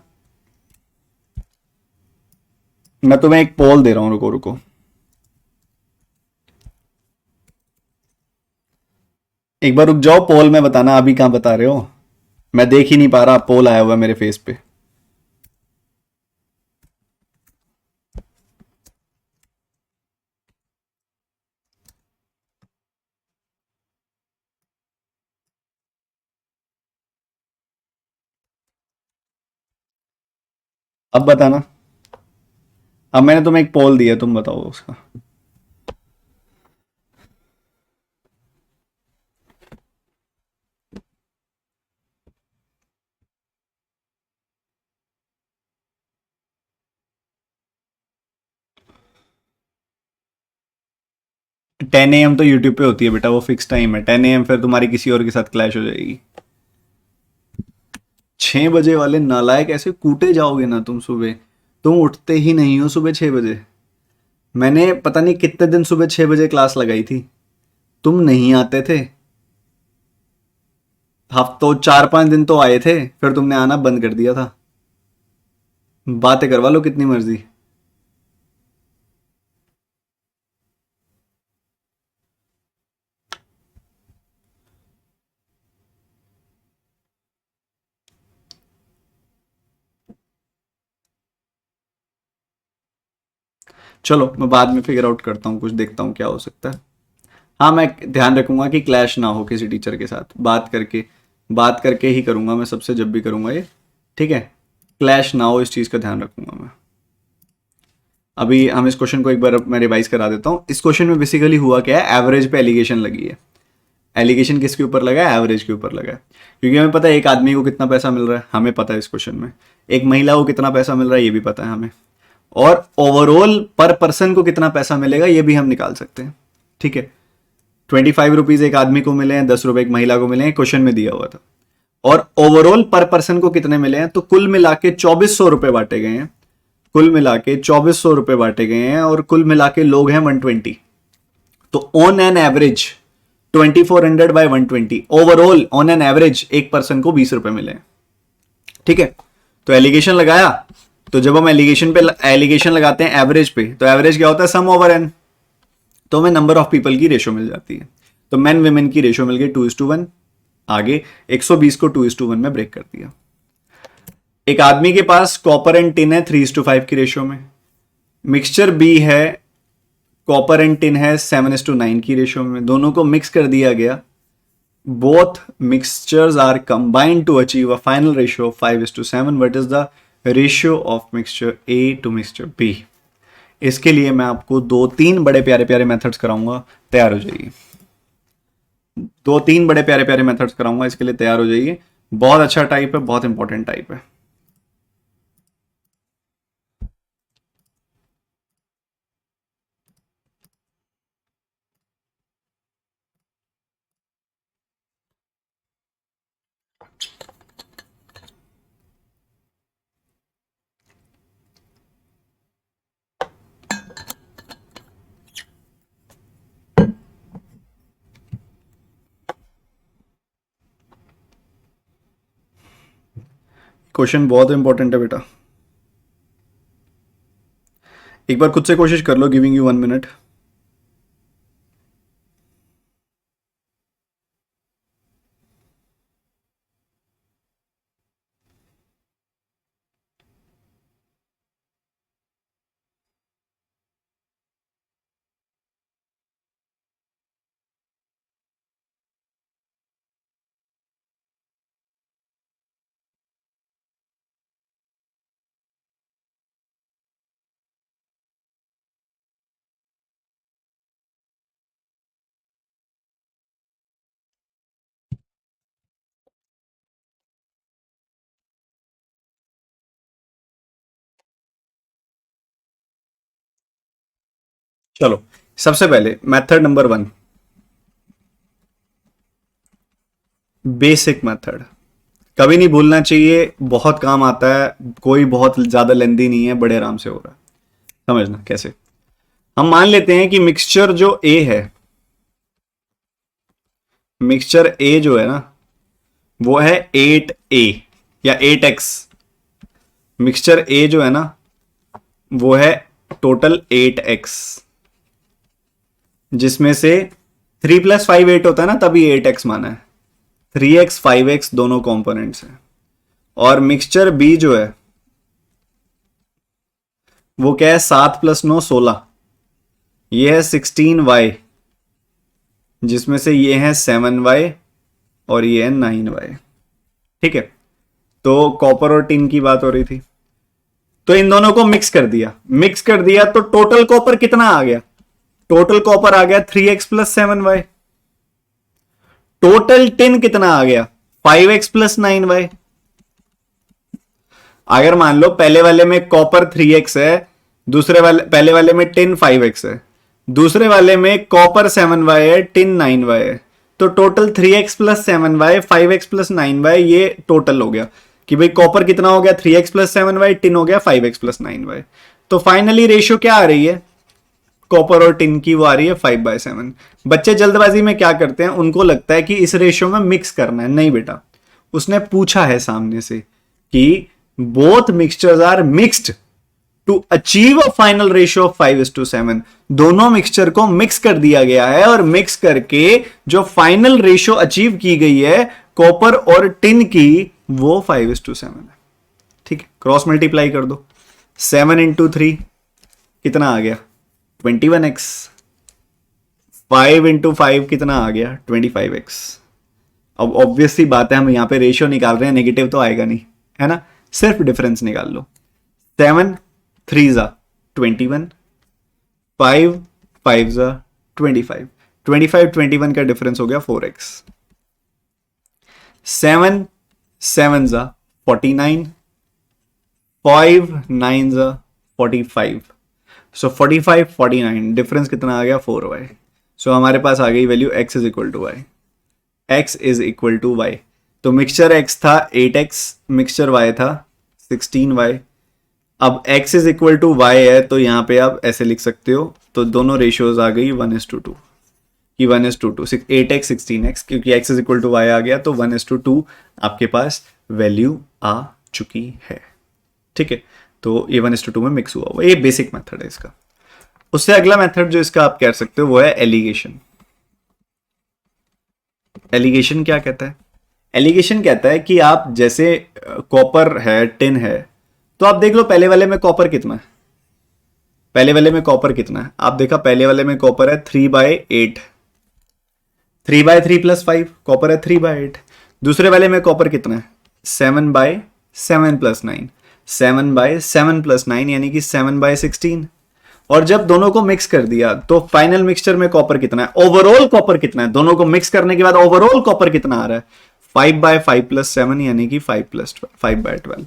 मैं तुम्हें एक पोल दे रहा हूं, रुको रुको. एक बार रुक जाओ, पोल में बताना. अभी कहां बता रहे हो? मैं देख ही नहीं पा रहा, पोल आया हुआ है मेरे फेस पे. अब बताना. अब मैंने तुम्हें एक पोल दिया, तुम बताओ उसका. 10 AM तो यूट्यूब पे होती है बेटा, वो फिक्स टाइम है. 10 AM फिर तुम्हारी किसी और के साथ क्लैश हो जाएगी. 6 बजे वाले नालायक, ऐसे कूटे जाओगे ना तुम सुबह. तुम उठते ही नहीं हो सुबह 6 बजे. मैंने पता नहीं कितने दिन सुबह 6 बजे क्लास लगाई थी, तुम नहीं आते थे. हफ्तों 4-5 दिन तो आए थे, फिर तुमने आना बंद कर दिया था. बातें करवा लो कितनी मर्जी. चलो मैं बाद में फिगर आउट करता हूँ, कुछ देखता हूँ क्या हो सकता है. हाँ मैं ध्यान रखूंगा कि क्लैश ना हो किसी टीचर के साथ. बात करके ही करूंगा मैं सबसे, जब भी करूंगा ये. ठीक है, क्लैश ना हो, इस चीज़ का ध्यान रखूंगा मैं. अभी हम इस क्वेश्चन को एक बार मैं रिवाइज करा देता हूँ. इस क्वेश्चन में बेसिकली हुआ क्या है, एवरेज पे एलिगेशन लगी है. एलिगेशन किसके ऊपर लगा है? एवरेज के ऊपर लगा है. क्योंकि हमें पता है एक आदमी को कितना पैसा मिल रहा है, हमें पता है इस क्वेश्चन में. एक महिला को कितना पैसा मिल रहा है, ये भी पता है हमें. और ओवरऑल पर पर्सन को कितना पैसा मिलेगा, ये भी हम निकाल सकते हैं. ठीक है, 25 रुपीज एक आदमी को मिले हैं, 10 रुपए एक महिला को मिले हैं, क्वेश्चन में दिया हुआ था. और ओवरऑल पर पर्सन को कितने मिले हैं, तो कुल मिला के 2400 रुपए बांटे गए हैं. कुल मिला के 2400 रुपए बांटे गए हैं, और कुल मिला के लोग हैं 120. तो on an average 2400/120, overall on an average एक पर्सन को 20 रुपए मिले हैं. ठीक है, तो एलिगेशन लगाया. तो जब हम एलिगेशन लगाते हैं एवरेज पे, तो एवरेज क्या होता है? सम ओवर एन. तो हमें नंबर ऑफ पीपल की रेशो मिल जाती है. तो मेन विमेन की रेशो मिल गई 2:1. आगे 120 को 2:1 में ब्रेक कर दिया. एक आदमी के पास कॉपर एंड टिन है 3:5 की रेशो में. मिक्सचर बी है, कॉपर एंड टिन है 7:9 की रेशो में. दोनों को मिक्स कर दिया गया. Both mixtures are combined to achieve a final ratio of 5:7. What is the ratio of mixture A to mixture B. इसके लिए मैं आपको 2-3 बड़े प्यारे प्यारे मेथड्स कराऊंगा, तैयार हो जाइए। 2-3 बड़े प्यारे प्यारे मेथड्स कराऊंगा, इसके लिए तैयार हो जाइए। बहुत अच्छा टाइप है, बहुत इंपॉर्टेंट टाइप है। क्वेश्चन बहुत इंपॉर्टेंट है बेटा, एक बार खुद से कोशिश कर लो। Giving you 1 minute. चलो, सबसे पहले मेथड नंबर 1, बेसिक मेथड। कभी नहीं भूलना चाहिए, बहुत काम आता है, कोई बहुत ज्यादा लेंदी नहीं है, बड़े आराम से हो रहा है। समझना कैसे। हम मान लेते हैं कि मिक्सचर जो ए है, मिक्सचर ए जो है ना, वो है 8a या 8x। मिक्सचर ए जो है ना, वो है टोटल 8x, जिसमें से 3 + 5 8 होता है ना, तभी 8x माना है। 3x 5x दोनों कंपोनेंट्स हैं। और मिक्सचर बी जो है वो क्या है, 7 + 9 16, ये है 16y, जिसमें से ये है 7y और ये है 9y। ठीक है, तो कॉपर और टिन की बात हो रही थी, तो इन दोनों को मिक्स कर दिया। मिक्स कर दिया तो टोटल कॉपर कितना आ गया? टोटल कॉपर आ गया 3x + 7y। टोटल टिन कितना आ गया? 5x + 9y। अगर मान लो पहले वाले में कॉपर 3x है, दूसरे वाले पहले वाले में टिन 5x है, दूसरे वाले में कॉपर 7y है, टिन 9y है, तो total 3x + 7y 5x + 9y, ये टोटल हो गया कि भाई कॉपर कितना हो गया 3x + 7y, टिन हो गया 5x + 9y। तो फाइनली रेशियो क्या आ रही है कॉपर और टिन की? वो आ रही है 5/7। बच्चे जल्दबाजी में क्या करते हैं, उनको लगता है कि इस रेशियो में मिक्स करना है। नहीं बेटा, उसने पूछा है सामने से कि both mixtures are mixed to achieve a final ratio of 5:7। दोनों मिक्सचर को मिक्स कर दिया गया है और मिक्स करके जो फाइनल रेशियो अचीव की गई है कॉपर और टिन की, वो 5:7 है। ठीक है, क्रॉस मल्टीप्लाई कर दो। 7 × 3 कितना आ गया? 21x। 5 × 5 कितना आ गया? 25x। अब ऑब्वियसली बात है, हम यहां पे रेशियो निकाल रहे हैं, नेगेटिव तो आएगा नहीं, है ना, सिर्फ डिफरेंस निकाल लो। 7 3 21, 5 5 25, 25 21 का डिफरेंस हो गया 4x। 7 7 49, 5 9 45, सो 45 49, डिफरेंस कितना आ गया? 4y। सो हमारे पास आ गई value x = y। x = y। तो मिक्सचर x था 8x, मिक्सचर y था 16y। अब x = y है, तो यहां पे आप ऐसे लिख सकते हो, तो दोनों रेशियोज आ गई 1:2 कि 1:2, 8x 16x, क्योंकि x = y आ गया, तो 1:2 आपके पास वैल्यू आ चुकी है। ठीक है, तो ये 1:2 में मिक्स हुआ हुआ, ये बेसिक मेथड है इसका। उससे अगला मेथड जो इसका आप कह सकते हो वो है एलिगेशन। एलिगेशन क्या कहता है? एलिगेशन कहता है कि आप जैसे कॉपर है, टिन है, तो आप देख लो पहले वाले में कॉपर कितना है। पहले वाले में कॉपर कितना है आप देखा? पहले वाले में कॉपर है 3/8, 3/3 + 5 कॉपर है 3/8। दूसरे वाले में कॉपर कितना है? 7/7 + 9, 7/7+9 यानी कि 7/16। और जब दोनों को मिक्स कर दिया तो फाइनल मिक्सचर में कॉपर कितना है, ओवरऑल कॉपर कितना है, दोनों को मिक्स करने के बाद ओवरऑल कॉपर कितना आ रहा है, 5/5+7 यानी कि 5/12।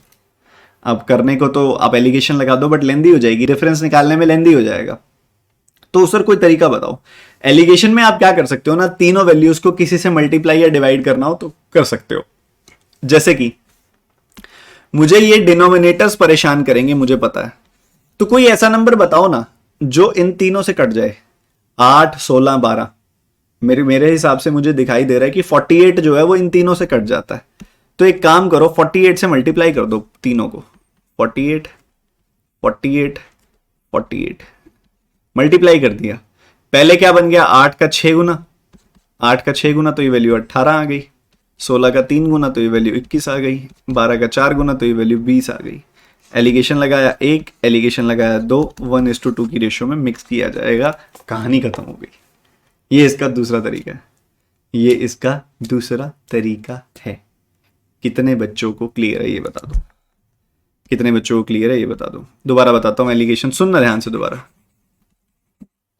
अब करने को तो आप एलिगेशन लगा दो बट लेंदी हो जाएगी, रेफरेंस निकालने में लेंदी हो जाएगा। तो सर कोई तरीका बताओ। एलिगेशन में आप क्या कर सकते हो ना, तीनों वैल्यूज को किसी से मल्टीप्लाई या डिवाइड करना हो तो कर सकते हो। जैसे कि मुझे ये डिनोमिनेटर्स परेशान करेंगे मुझे पता है, तो कोई ऐसा नंबर बताओ ना जो इन तीनों से कट जाए। 8, 16, 12 मेरे हिसाब से मुझे दिखाई दे रहा है कि 48 जो है वो इन तीनों से कट जाता है। तो एक काम करो, 48 से मल्टीप्लाई कर दो तीनों को। 48, 48, 48 मल्टीप्लाई कर दिया। पहले क्या बन गया, 8 का 6 गुना, 8 का 6 गुना तो ये वैल्यू 18 आ गई। 16 का 3 गुना तो ये वैल्यू 21 आ गई। 12 का 4 गुना तो ये वैल्यू 20 आ गई। एलिगेशन लगाया 1, एलिगेशन लगाया 2, 1:2 की रेशियो में मिक्स किया जाएगा, कहानी खत्म हो गई। ये इसका दूसरा तरीका है, ये इसका दूसरा तरीका है। कितने बच्चों को क्लियर है ये बता दो, कितने बच्चों को क्लियर है ये बता दो। दोबारा बताता हूं एलिगेशन, सुनना ध्यान से दोबारा।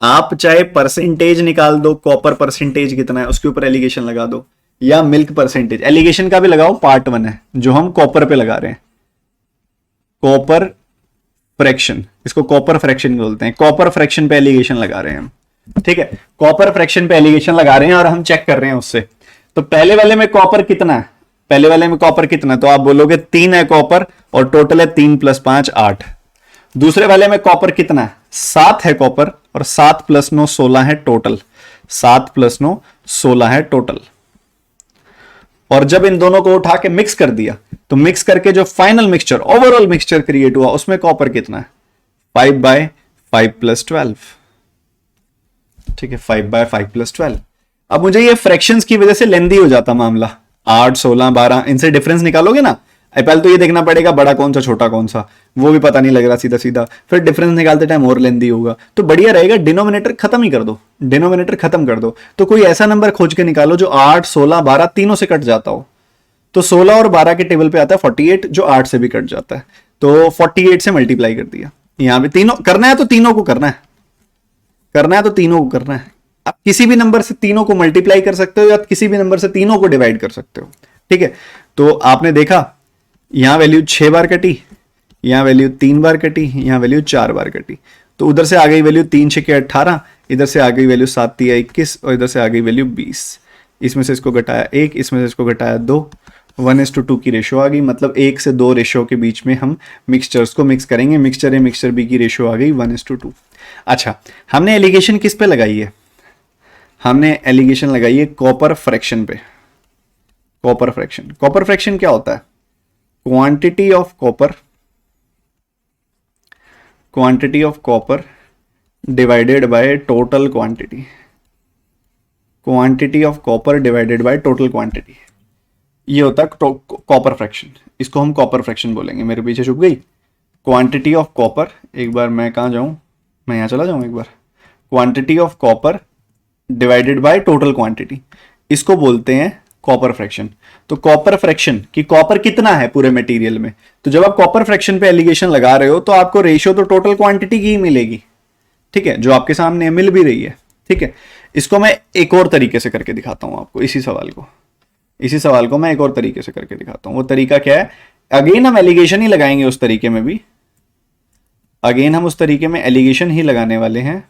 आप चाहे परसेंटेज निकाल दो, कॉपर परसेंटेज कितना है उसके ऊपर एलिगेशन लगा दो, या मिल्क परसेंटेज। एलिगेशन का भी लगाओ, पार्ट 1 है जो हम कॉपर पे लगा रहे हैं, कॉपर फ्रैक्शन, इसको कॉपर फ्रैक्शन बोलते हैं। कॉपर फ्रैक्शन पे एलिगेशन लगा रहे हैं हम, ठीक है। कॉपर फ्रैक्शन पे एलिगेशन लगा रहे हैं और हम चेक कर रहे हैं उससे। तो पहले वाले में कॉपर कितना है, पहले वाले में कॉपर कितना है, तो आप बोलोगे 3 है कॉपर और टोटल है 3 + 5 8। दूसरे वाले में कॉपर कितना है, 7 है कॉपर और 7 + 9 16 है टोटल, 7 + 9 16 है टोटल। और जब इन दोनों को उठा के मिक्स कर दिया तो मिक्स करके जो final mixture, overall mixture create हुआ उसमें कॉपर कितना है, 5/5+12, ठीक है, 5/5+12। अब मुझे ये फ्रैक्शंस की वजह से लेंदी हो जाता मामला, 8, 16, 12 इनसे डिफरेंस निकालोगे ना, पहले तो ये देखना पड़ेगा बड़ा कौन सा छोटा कौन सा, वो भी पता नहीं लग रहा सीधा सीधा, फिर डिफरेंस निकालते टाइम और लेंदी होगा। तो बढ़िया रहेगा डिनोमिनेटर खत्म ही कर दो, डिनोमिनेटर खत्म कर दो। तो कोई ऐसा नंबर खोज के निकालो जो 8, 16, 12 तीनों से कट जाता हो। तो 16 और 12 के टेबल पे आता है 48 जो 8 से भी कट जाता है, तो 48 से मल्टीप्लाई कर दिया। यहां पे तीनों करना है तो तीनों को करना है, करना है तो तीनों को करना है। आप किसी भी नंबर से तीनों को मल्टीप्लाई कर सकते हो या किसी भी नंबर से तीनों को डिवाइड कर सकते हो, ठीक है। तो आपने देखा यहां वैल्यू 6 बार कटी, यहां वैल्यू 3 बार कटी, यहां वैल्यू 4 बार कटी। तो उधर से आ गई वैल्यू 3 6 18, इधर से आ गई वैल्यू 7 3 21 और इधर से आ गई वैल्यू 20। इसमें से इसको घटाया 1, इसमें से इसको घटाया 2, 1:2 की रेशियो आ गई। मतलब 1 से 2 रेशियो के बीच में हम मिक्सचर्स को मिक्स करेंगे। मिक्सचर ए मिक्सचर बी की रेशियो आ गई 1:2। अच्छा, हमने एलिगेशन किस पे लगाई है, हमने एलिगेशन लगाई है कॉपर फ्रैक्शन पे। कॉपर फ्रैक्शन, कॉपर फ्रैक्शन क्या होता है, quantity of copper divided by total quantity, quantity of copper divided by total quantity, ये होता है कॉपर फ्रैक्शन। इसको हम कॉपर फ्रैक्शन बोलेंगे। मेरे पीछे छुप गई क्वांटिटी ऑफ कॉपर, एक बार मैं कहाँ जाऊं, मैं यहाँ चला जाऊं एक बार। Quantity of copper divided by total quantity, इसको बोलते हैं कॉपर फ्रैक्शन। तो कॉपर फ्रैक्शन कि कॉपर कितना है पूरे मटेरियल में, तो जब आप कॉपर फ्रैक्शन पे एलिगेशन लगा रहे हो तो आपको रेशियो तो टोटल क्वांटिटी की ही मिलेगी, ठीक है, जो आपके सामने मिल भी रही है, ठीक है। इसको मैं एक और तरीके से करके दिखाता हूं आपको, इसी सवाल को मैं एक और तरीके से करके दिखाता हूं। वो तरीका क्या है, अगेन हम एलिगेशन ही लगाएंगे उस तरीके में भी, अगेन हम उस तरीके में एलिगेशन ही लगाने वाले हैं,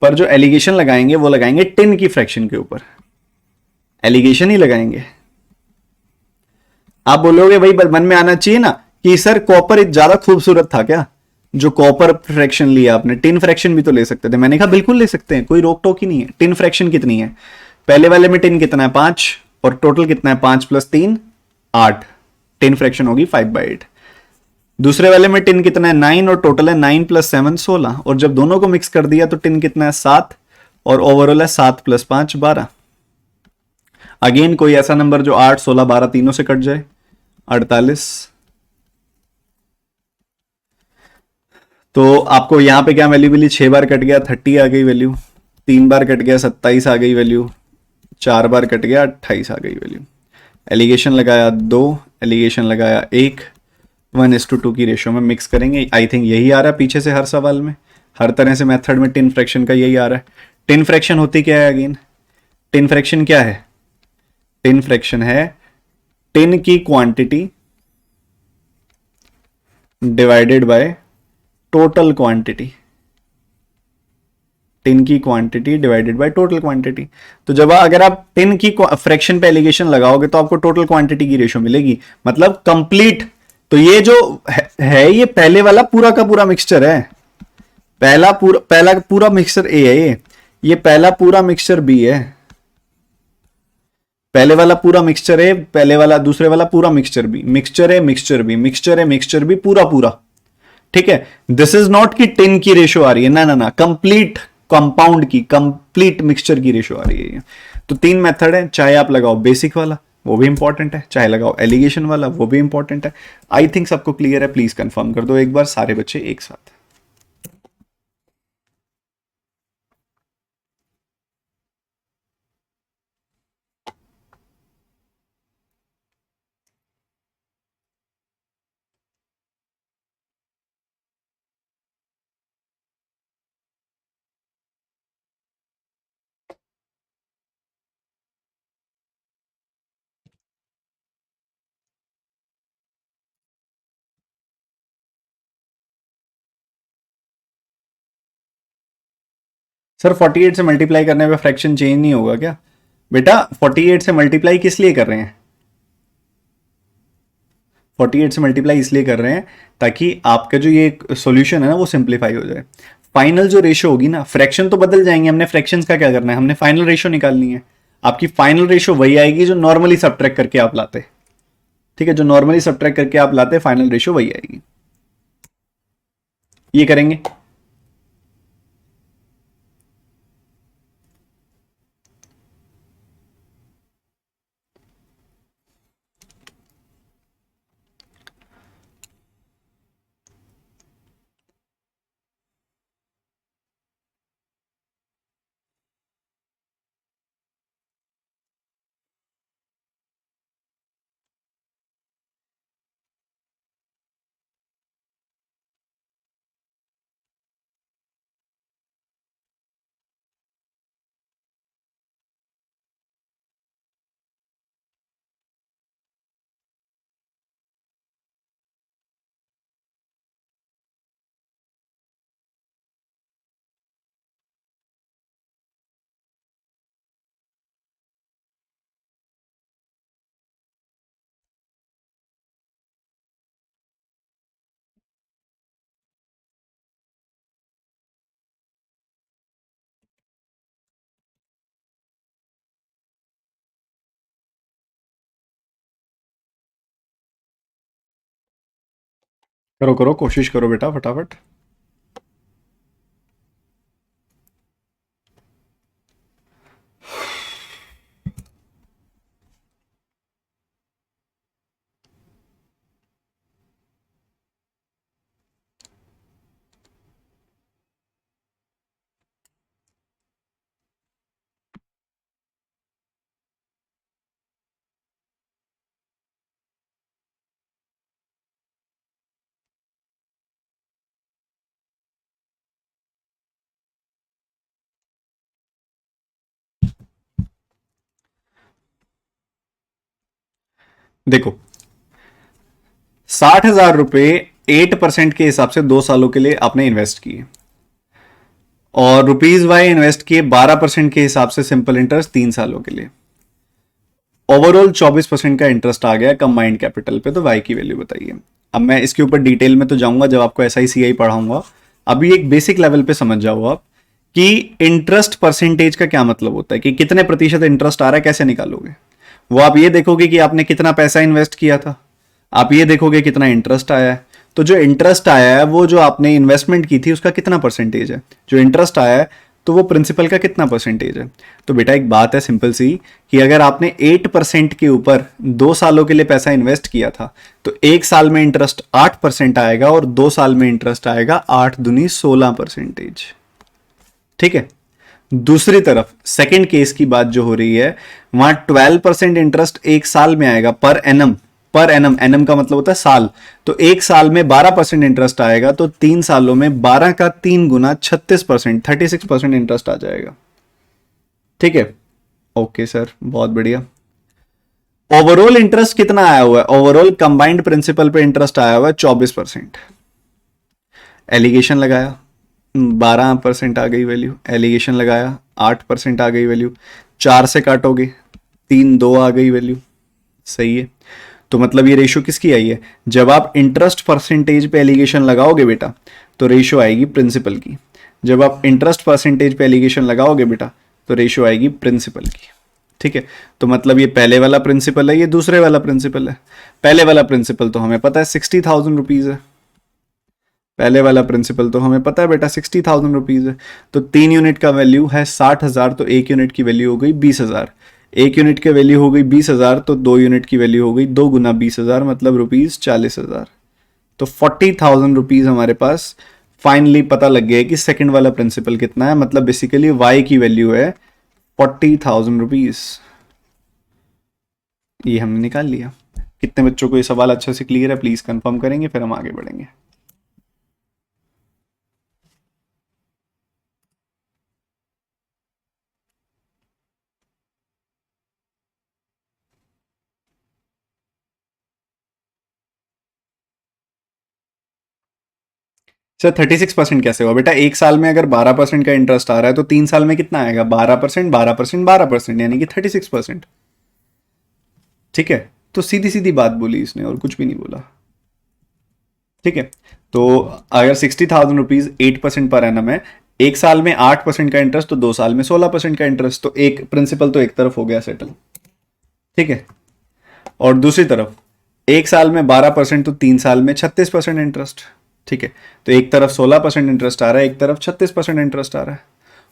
पर जो एलिगेशन लगाएंगे वो लगाएंगे टिन की फ्रैक्शन के ऊपर, एलिगेशन ही लगाएंगे। आप बोलोगे भाई मन में आना चाहिए ना कि सर कॉपर ज्यादा खूबसूरत था क्या, जो कॉपर फ्रैक्शन लिया आपने, टिन फ्रैक्शन भी तो ले सकते थे। मैंने कहा बिल्कुल ले सकते हैं, कोई रोक टोक ही नहीं है। टिन फ्रैक्शन कितनी है, पहले वाले में टिन कितना है 5 और टोटल कितना है 5 + 3 8, टिन फ्रैक्शन होगी 5/8। दूसरे वाले में टिन कितना है 9 और टोटल है 9 + 7 16, और जब दोनों को मिक्स कर दिया तो टिन कितना है 7 और ओवरऑल है 7 + 5 12। अगेन कोई ऐसा नंबर जो 8 16 12 तीनों से कट जाए, 48। तो आपको यहां पे क्या वैल्यू मिली, 6 बार कट गया 30 आ गई वैल्यू, 3 बार कट गया 27 आ गई वैल्यू, 4 बार कट गया 28 आ गई वैल्यू। एलिगेशन लगाया 2, एलिगेशन लगाया 1, 1:2 की रेशियो में मिक्स करेंगे। आई थिंक यही आ रहा है पीछे से हर सवाल में, हर तरह से मेथड में टिन फ्रैक्शन का यही आ रहा है। टिन फ्रैक्शन होती क्या है अगेन? टिन फ्रैक्शन क्या है? टिन फ्रैक्शन है टिन की quantity divided by total quantity. Tin की quantity divided by total quantity. तो जब अगर आप टिन की फ्रैक्शन पे एलिगेशन लगाओगे तो आपको टोटल क्वांटिटी की रेशियो मिलेगी, मतलब कंप्लीट। तो ये जो है ये पहले वाला पूरा का पूरा मिक्सचर है। पहला पूरा मिक्सचर ए है, ये पहला पूरा मिक्सचर बी है। पहले वाला पूरा मिक्सचर है, पहले वाला दूसरे वाला पूरा मिक्सचर बी, मिक्सचर है मिक्सचर बी, मिक्सचर है मिक्सचर बी, पूरा पूरा। ठीक है, दिस इज नॉट कि टिन की रेशियो आ रही है, ना ना ना, कंप्लीट कंपाउंड की, कंप्लीट मिक्सचर की रेशियो आ रही है। तो 3 मेथड है, चाहे आप लगाओ बेसिक वाला वो भी इंपॉर्टेंट है, चाहे लगाओ एलिगेशन वाला वो भी इंपॉर्टेंट है। आई थिंक सबको क्लियर है, प्लीज कंफर्म कर दो एक बार सारे बच्चे एक साथ। सर 48 से मल्टीप्लाई करने पे फ्रैक्शन चेंज नहीं होगा क्या? बेटा 48 से मल्टीप्लाई किस लिए कर रहे हैं? 48 से मल्टीप्लाई इसलिए कर रहे हैं ताकि आपका जो ये सॉल्यूशन है ना वो सिंप्लीफाई हो जाए। फाइनल जो रेशियो होगी ना, फ्रैक्शन तो बदल जाएंगे, हमने फ्रैक्शंस का क्या करना है, हमने फाइनल रेशियो निकालनी है। आपकी फाइनल रेशियो वही आएगी जो नॉर्मली सब्ट्रैक्ट करके आप लाते। ठीक है, जो नॉर्मली सब्ट्रैक्ट करके आप लाते फाइनल रेशियो वही आएगी। ये करेंगे। करो करो, कोशिश करो बेटा फटाफट। देखो 60,000 रुपए 8% के हिसाब से 2 सालों के लिए आपने इन्वेस्ट किए, और रुपीज वाई इन्वेस्ट किए 12% के हिसाब से सिंपल इंटरेस्ट 3 सालों के लिए। ओवरऑल 24% का इंटरेस्ट आ गया कंबाइंड कैपिटल पे। तो वाई की वैल्यू बताइए। अब मैं इसके ऊपर डिटेल में तो जाऊंगा जब आपको एस आई पढ़ाऊंगा, अभी एक बेसिक लेवल पे समझ जाओ आप कि इंटरेस्ट परसेंटेज का क्या मतलब होता है, कि कितने प्रतिशत इंटरेस्ट आ रहा है, कैसे निकालोगे। वो आप ये देखोगे कि आपने कितना पैसा इन्वेस्ट किया था, आप ये देखोगे कितना इंटरेस्ट आया है। तो जो इंटरेस्ट आया है वो जो आपने इन्वेस्टमेंट की थी उसका कितना परसेंटेज है, जो इंटरेस्ट आया है तो वो प्रिंसिपल का कितना परसेंटेज है। तो बेटा एक बात है सिंपल सी, कि अगर आपने 8% के ऊपर 2 सालों के लिए पैसा इन्वेस्ट किया था तो 1 साल में इंटरेस्ट 8% आएगा और 2 साल में इंटरेस्ट आएगा 8 दूनी 16%। ठीक है, दूसरी तरफ सेकंड केस की बात जो हो रही है वहां 12% इंटरेस्ट 1 साल में आएगा पर पर एनम, एनम का मतलब होता है साल, तो एक साल में 12% इंटरेस्ट आएगा, तो 3 सालों में 12 का 3 गुना 36%, 36% इंटरेस्ट आ जाएगा। ठीक है, ओके सर, बहुत बढ़िया। ओवरऑल इंटरेस्ट कितना आया हुआ है? ओवरऑल कंबाइंड प्रिंसिपल पे इंटरेस्ट आया हुआ है 24%। एलिगेशन लगाया 12% आ गई वैल्यू, एलिगेशन लगाया 8% आ गई वैल्यू, 4 से काटोगे 3 2 आ गई वैल्यू। सही है, तो मतलब ये रेशो किसकी आई है? जब आप इंटरेस्ट परसेंटेज पे एलिगेशन लगाओगे बेटा तो रेशो आएगी प्रिंसिपल की। जब आप इंटरेस्ट परसेंटेज पे एलिगेशन लगाओगे बेटा तो रेशो आएगी प्रिंसिपल की। ठीक है, तो मतलब ये पहले वाला प्रिंसिपल है, ये दूसरे वाला प्रिंसिपल है। पहले वाला प्रिंसिपल तो हमें पता है 60,000 रुपीज है, पहले वाला प्रिंसिपल तो हमें पता है बेटा 60,000 रुपीज है। तो 3 यूनिट का वैल्यू है 60,000, तो 1 यूनिट की वैल्यू हो गई 20,000। 1 यूनिट की वैल्यू हो गई 20,000, तो 2 यूनिट की वैल्यू हो गई 2 गुना 20,000, मतलब रुपीज 40,000। तो 40,000 रुपीज हमारे पास फाइनली पता लग गया है कि सेकंड वाला प्रिंसिपल कितना है, मतलब बेसिकली वाई की वैल्यू है 40,000 रुपीज। ये हमने निकाल लिया। कितने बच्चों को ये सवाल अच्छे से क्लियर है? प्लीज कंफर्म करेंगे, फिर हम आगे बढ़ेंगे। सर 36% कैसे हुआ बेटा? एक साल में अगर 12% का इंटरेस्ट आ रहा है तो 3 साल में कितना आएगा? 12%, 12%, 12%, यानी कि 36%। ठीक है, तो सीधी सीधी बात बोली इसने और कुछ भी नहीं बोला। ठीक है, तो अगर 60,000 रुपीज 8% पर एनम है, एक साल में 8% का इंटरेस्ट, तो 2 साल में 16% का इंटरेस्ट, तो एक प्रिंसिपल तो एक तरफ हो गया सेटल। ठीक है, और दूसरी तरफ एक साल में 12%, तो 3 साल में 36% इंटरेस्ट। ठीक है, तो एक तरफ 16% इंटरेस्ट आ रहा है, एक तरफ 36% इंटरेस्ट आ रहा है।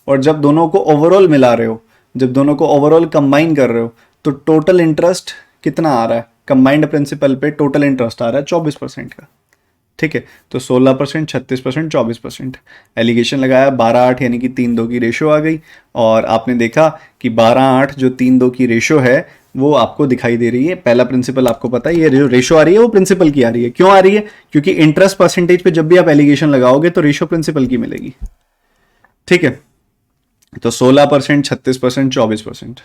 और जब दोनों को ओवरऑल मिला रहे हो, जब दोनों को ओवरऑल कंबाइन कर रहे हो, तो टोटल इंटरेस्ट कितना आ रहा है? कंबाइंड प्रिंसिपल पे टोटल इंटरेस्ट आ रहा है 24% का। ठीक है, तो 16%, 36%, 24%। एलिगेशन लगाया 12-8, यानी कि 3-2 की रेशो आ गई। और आपने देखा कि 12-8 जो 3-2 की रेशो है वो आपको दिखाई दे रही है। पहला प्रिंसिपल आपको पता है, ये जो रेशो आ रही है वो प्रिंसिपल की आ रही है। क्यों आ रही है? क्योंकि इंटरेस्ट परसेंटेज पे जब भी आप एलिगेशन लगाओगे तो रेशो प्रिंसिपल की मिलेगी। ठीक है, तो 16%, 36%, 24%।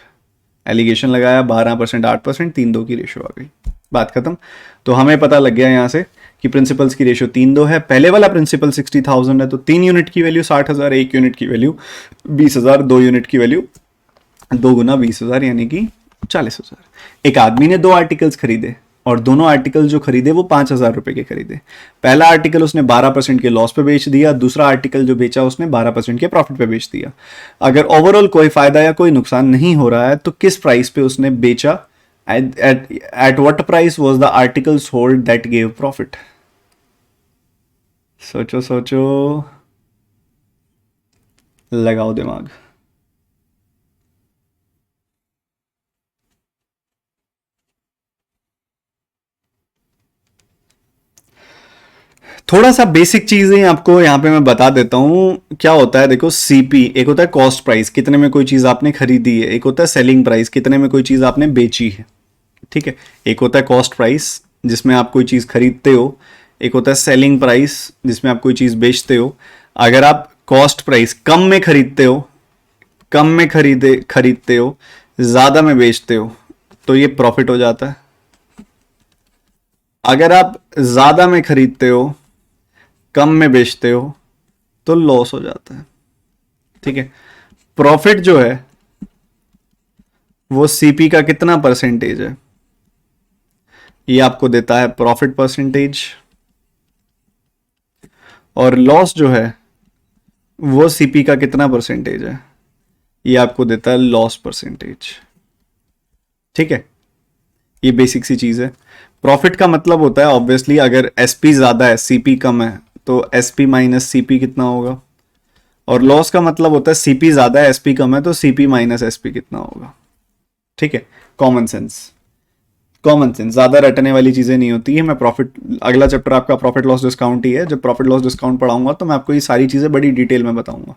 एलिगेशन लगाया 12%, 8%, 3-2 की रेशो आ गई, बात खत्म। तो हमें पता लग गया यहां से कि प्रिंसिपल्स की रेशो 3-2 है। पहले वाला प्रिंसिपल 60,000 है, तो 3 यूनिट की वैल्यू 60,000, 1 यूनिट की वैल्यू 20,000, 2 यूनिट की वैल्यू 2 गुना 20,000, यानी कि 40,000। एक आदमी ने 2 आर्टिकल्स खरीदे और दोनों आर्टिकल जो खरीदे वो 5,000 रुपए के खरीदे। पहला आर्टिकल उसने 12% के लॉस पे बेच दिया, दूसरा आर्टिकल जो बेचा उसने 12% के प्रॉफिट पे बेच दिया। अगर ओवरऑल कोई फायदा या कोई नुकसान नहीं हो रहा है तो किस प्राइस पे उसने बेचा? at what price was the article sold that gave profit? सोचो सोचो, लगाओ दिमाग। थोड़ा सा बेसिक चीजें आपको यहाँ पे मैं बता देता हूँ। क्या होता है देखो, सीपी एक होता है कॉस्ट प्राइस, कितने में कोई चीज आपने खरीदी है। एक होता है सेलिंग प्राइस, कितने में कोई चीज आपने बेची है। ठीक है, एक होता है कॉस्ट प्राइस जिसमें आप कोई चीज खरीदते हो, एक होता है सेलिंग प्राइस जिसमें आप कोई चीज बेचते हो। अगर आप कॉस्ट प्राइस कम में खरीदते हो, कम में खरीदते हो, ज्यादा में बेचते हो, तो ये प्रॉफिट हो जाता है। अगर आप ज्यादा में खरीदते हो, कम में बेचते हो, तो लॉस हो जाता है। ठीक है, प्रॉफिट जो है वो सीपी का कितना परसेंटेज है, ये आपको देता है प्रॉफिट परसेंटेज। और लॉस जो है वो सीपी का कितना परसेंटेज है, ये आपको देता है लॉस परसेंटेज। ठीक है, ये बेसिक सी चीज है। प्रॉफिट का मतलब होता है ऑब्वियसली, अगर एसपी ज्यादा है सीपी कम है तो एसपी माइनस सीपी कितना होगा। और लॉस का मतलब होता है सीपी ज्यादा है एसपी कम है तो सीपी माइनस एसपी कितना होगा। ठीक है, कॉमन सेंस, कॉमन सेंस, ज्यादा रटने वाली चीजें नहीं होती है। मैं प्रॉफिट, अगला चैप्टर आपका प्रॉफिट लॉस डिस्काउंट ही है। जब प्रॉफिट लॉस डिस्काउंट पढ़ाऊंगा तो मैं आपको ये सारी चीजें बड़ी डिटेल में बताऊंगा।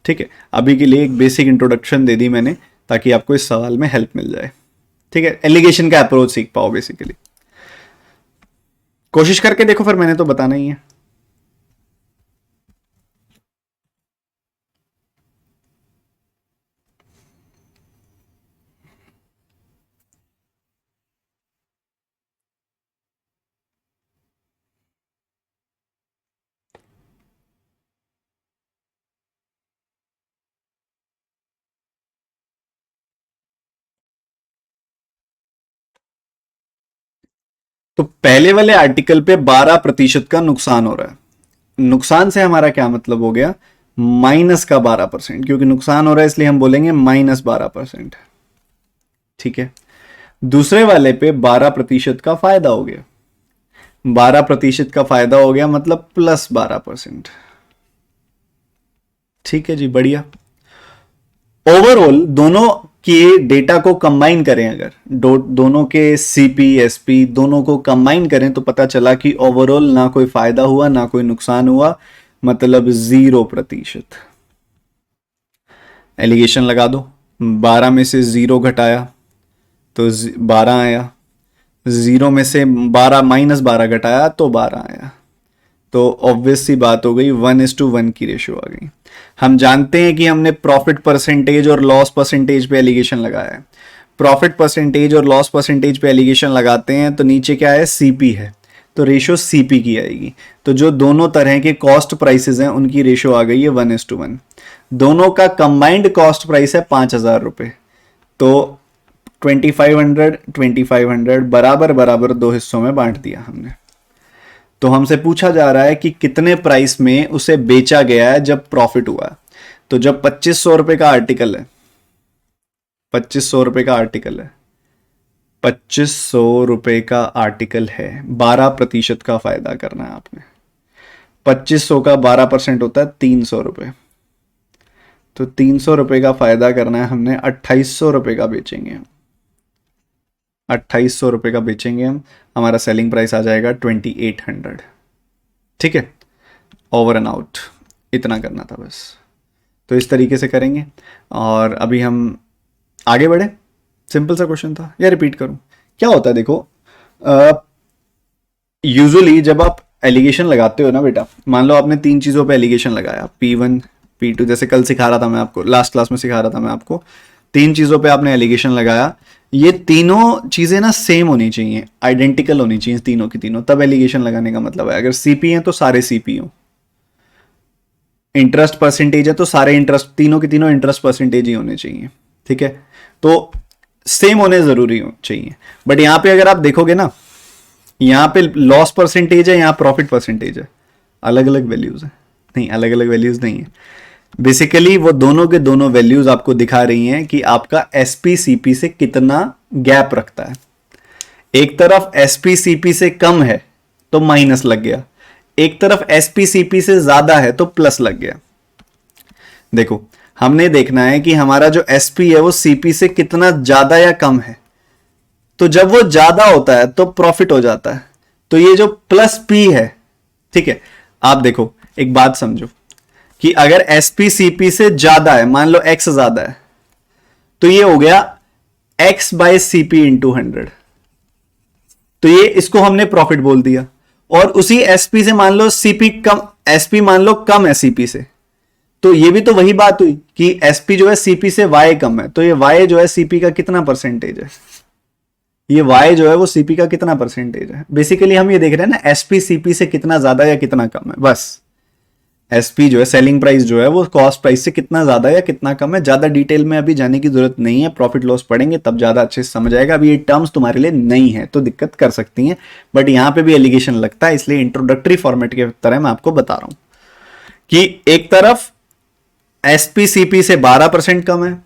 ठीक है, अभी के लिए एक बेसिक इंट्रोडक्शन दे दी मैंने ताकि आपको इस सवाल में हेल्प मिल जाए। ठीक है, एलिगेशन का अप्रोच सीख पाओ बेसिकली। कोशिश करके देखो, फिर मैंने तो बताना ही है। तो पहले वाले आर्टिकल पे 12% का नुकसान हो रहा है। नुकसान से हमारा क्या मतलब हो गया, माइनस का 12%, क्योंकि नुकसान हो रहा है इसलिए हम बोलेंगे -12%। ठीक है। दूसरे वाले पे 12% का फायदा हो गया, 12% का फायदा हो गया मतलब +12%। ठीक है जी, बढ़िया। ओवरऑल दोनों के डेटा को कंबाइन करें, अगर दोनों के सीपी एसपी दोनों को कंबाइन करें तो पता चला कि ओवरऑल ना कोई फायदा हुआ ना कोई नुकसान हुआ, मतलब 0%। एलिगेशन लगा दो, 12 में से 0 घटाया तो 12 आया, 0 में से 12 -12 घटाया तो 12 आया। तो ऑब्वियस सी बात हो गई, 1:1 की रेशियो आ गई। हम जानते हैं कि हमने प्रॉफिट परसेंटेज और लॉस परसेंटेज पे एलिगेशन लगाया है। प्रॉफिट परसेंटेज और लॉस परसेंटेज पे एलिगेशन लगाते हैं तो नीचे क्या है, सीपी है, तो रेशियो सीपी की आएगी। तो जो दोनों तरह के कॉस्ट प्राइसेस हैं उनकी रेशियो आ गई है 1:1। दोनों का कंबाइंड कॉस्ट प्राइस है 5,000 रुपए, तो 2500 बराबर बराबर दो हिस्सों में बांट दिया हमने। तो हमसे पूछा जा रहा है कि कितने प्राइस में उसे बेचा गया है जब प्रॉफिट हुआ। तो जब 2500 रुपए का आर्टिकल है, 2500 रुपए का आर्टिकल है, 2500 रुपए का आर्टिकल है, 12% का फायदा करना है आपने। 2500 का 12% होता है 300 रुपए, तो 300 रुपए का फायदा करना है हमने। 2800 रुपए का बेचेंगे हम, 2800 रुपए का बेचेंगे हम, हमारा सेलिंग प्राइस आ जाएगा 2800। ठीक है, ओवर एंड आउट, इतना करना था बस। तो इस तरीके से करेंगे और अभी हम आगे बढ़े। सिंपल सा क्वेश्चन था, या रिपीट करूं? क्या होता है देखो, यूजुअली जब आप एलिगेशन लगाते हो ना बेटा, मान लो आपने 3 चीज़ों पे एलिगेशन लगाया, P1 P2, जैसे कल सिखा रहा था मैं आपको, लास्ट क्लास में सिखा रहा था मैं आपको, 3 चीज़ों पे आपने एलिगेशन लगाया। ये तीनों चीज़ें ना सेम होनी चाहिए, आइडेंटिकल होनी चाहिए तीनों की तीनों, तब एलिगेशन लगाने का मतलब है। अगर सीपी हैं तो सारे सीपी हो, इंटरेस्ट परसेंटेज है तो सारे इंटरेस्ट, तीनों की तीनों इंटरेस्ट परसेंटेज ही होने चाहिए। ठीक है, तो सेम होने जरूरी हो चाहिए। बट यहां पे अगर आप देखोगे ना, यहां पे लॉस परसेंटेज है, यहां प्रॉफिट परसेंटेज है, अलग अलग वैल्यूज है। नहीं, अलग अलग वैल्यूज नहीं है। बेसिकली वो दोनों के दोनों वैल्यूज आपको दिखा रही हैं कि आपका एसपी सीपी से कितना गैप रखता है। एक तरफ एसपी सीपी से कम है तो माइनस लग गया, एक तरफ एसपी सीपी से ज्यादा है तो प्लस लग गया। देखो, हमने देखना है कि हमारा जो एसपी है वो सीपी से कितना ज्यादा या कम है। तो जब वो ज्यादा होता है तो प्रॉफिट हो जाता है, तो ये जो प्लस पी है, ठीक है, आप देखो एक बात समझो कि अगर एसपी सीपी से ज्यादा है, मान लो एक्स ज्यादा है, तो ये हो गया एक्स बाय सीपी इंटू 100, तो ये इसको हमने प्रॉफिट बोल दिया। और उसी एसपी से मान लो सीपी कम, एसपी मान लो कम है सीपी से, तो ये भी तो वही बात हुई कि एसपी जो है सीपी से वाई कम है, तो ये वाई जो है सीपी का कितना परसेंटेज है, ये वाई जो है वो सीपी का कितना परसेंटेज है। बेसिकली हम ये देख रहे हैं ना, एसपी सीपी से कितना ज्यादा या कितना कम है, बस। एसपी जो है सेलिंग प्राइस जो है वो कॉस्ट प्राइस से कितना ज्यादा या कितना कम है। ज्यादा डिटेल में अभी जाने की जरूरत नहीं है, प्रॉफिट लॉस पढ़ेंगे तब ज्यादा अच्छे से समझ आएगा। अभी ये टर्म्स तुम्हारे लिए नहीं है तो दिक्कत कर सकती हैं, बट यहां पे भी एलिगेशन लगता है, इसलिए इंट्रोडक्टरी फॉर्मेट के तरह मैं आपको बता रहा हूं कि एक तरफ एसपी सीपी से 12% कम है,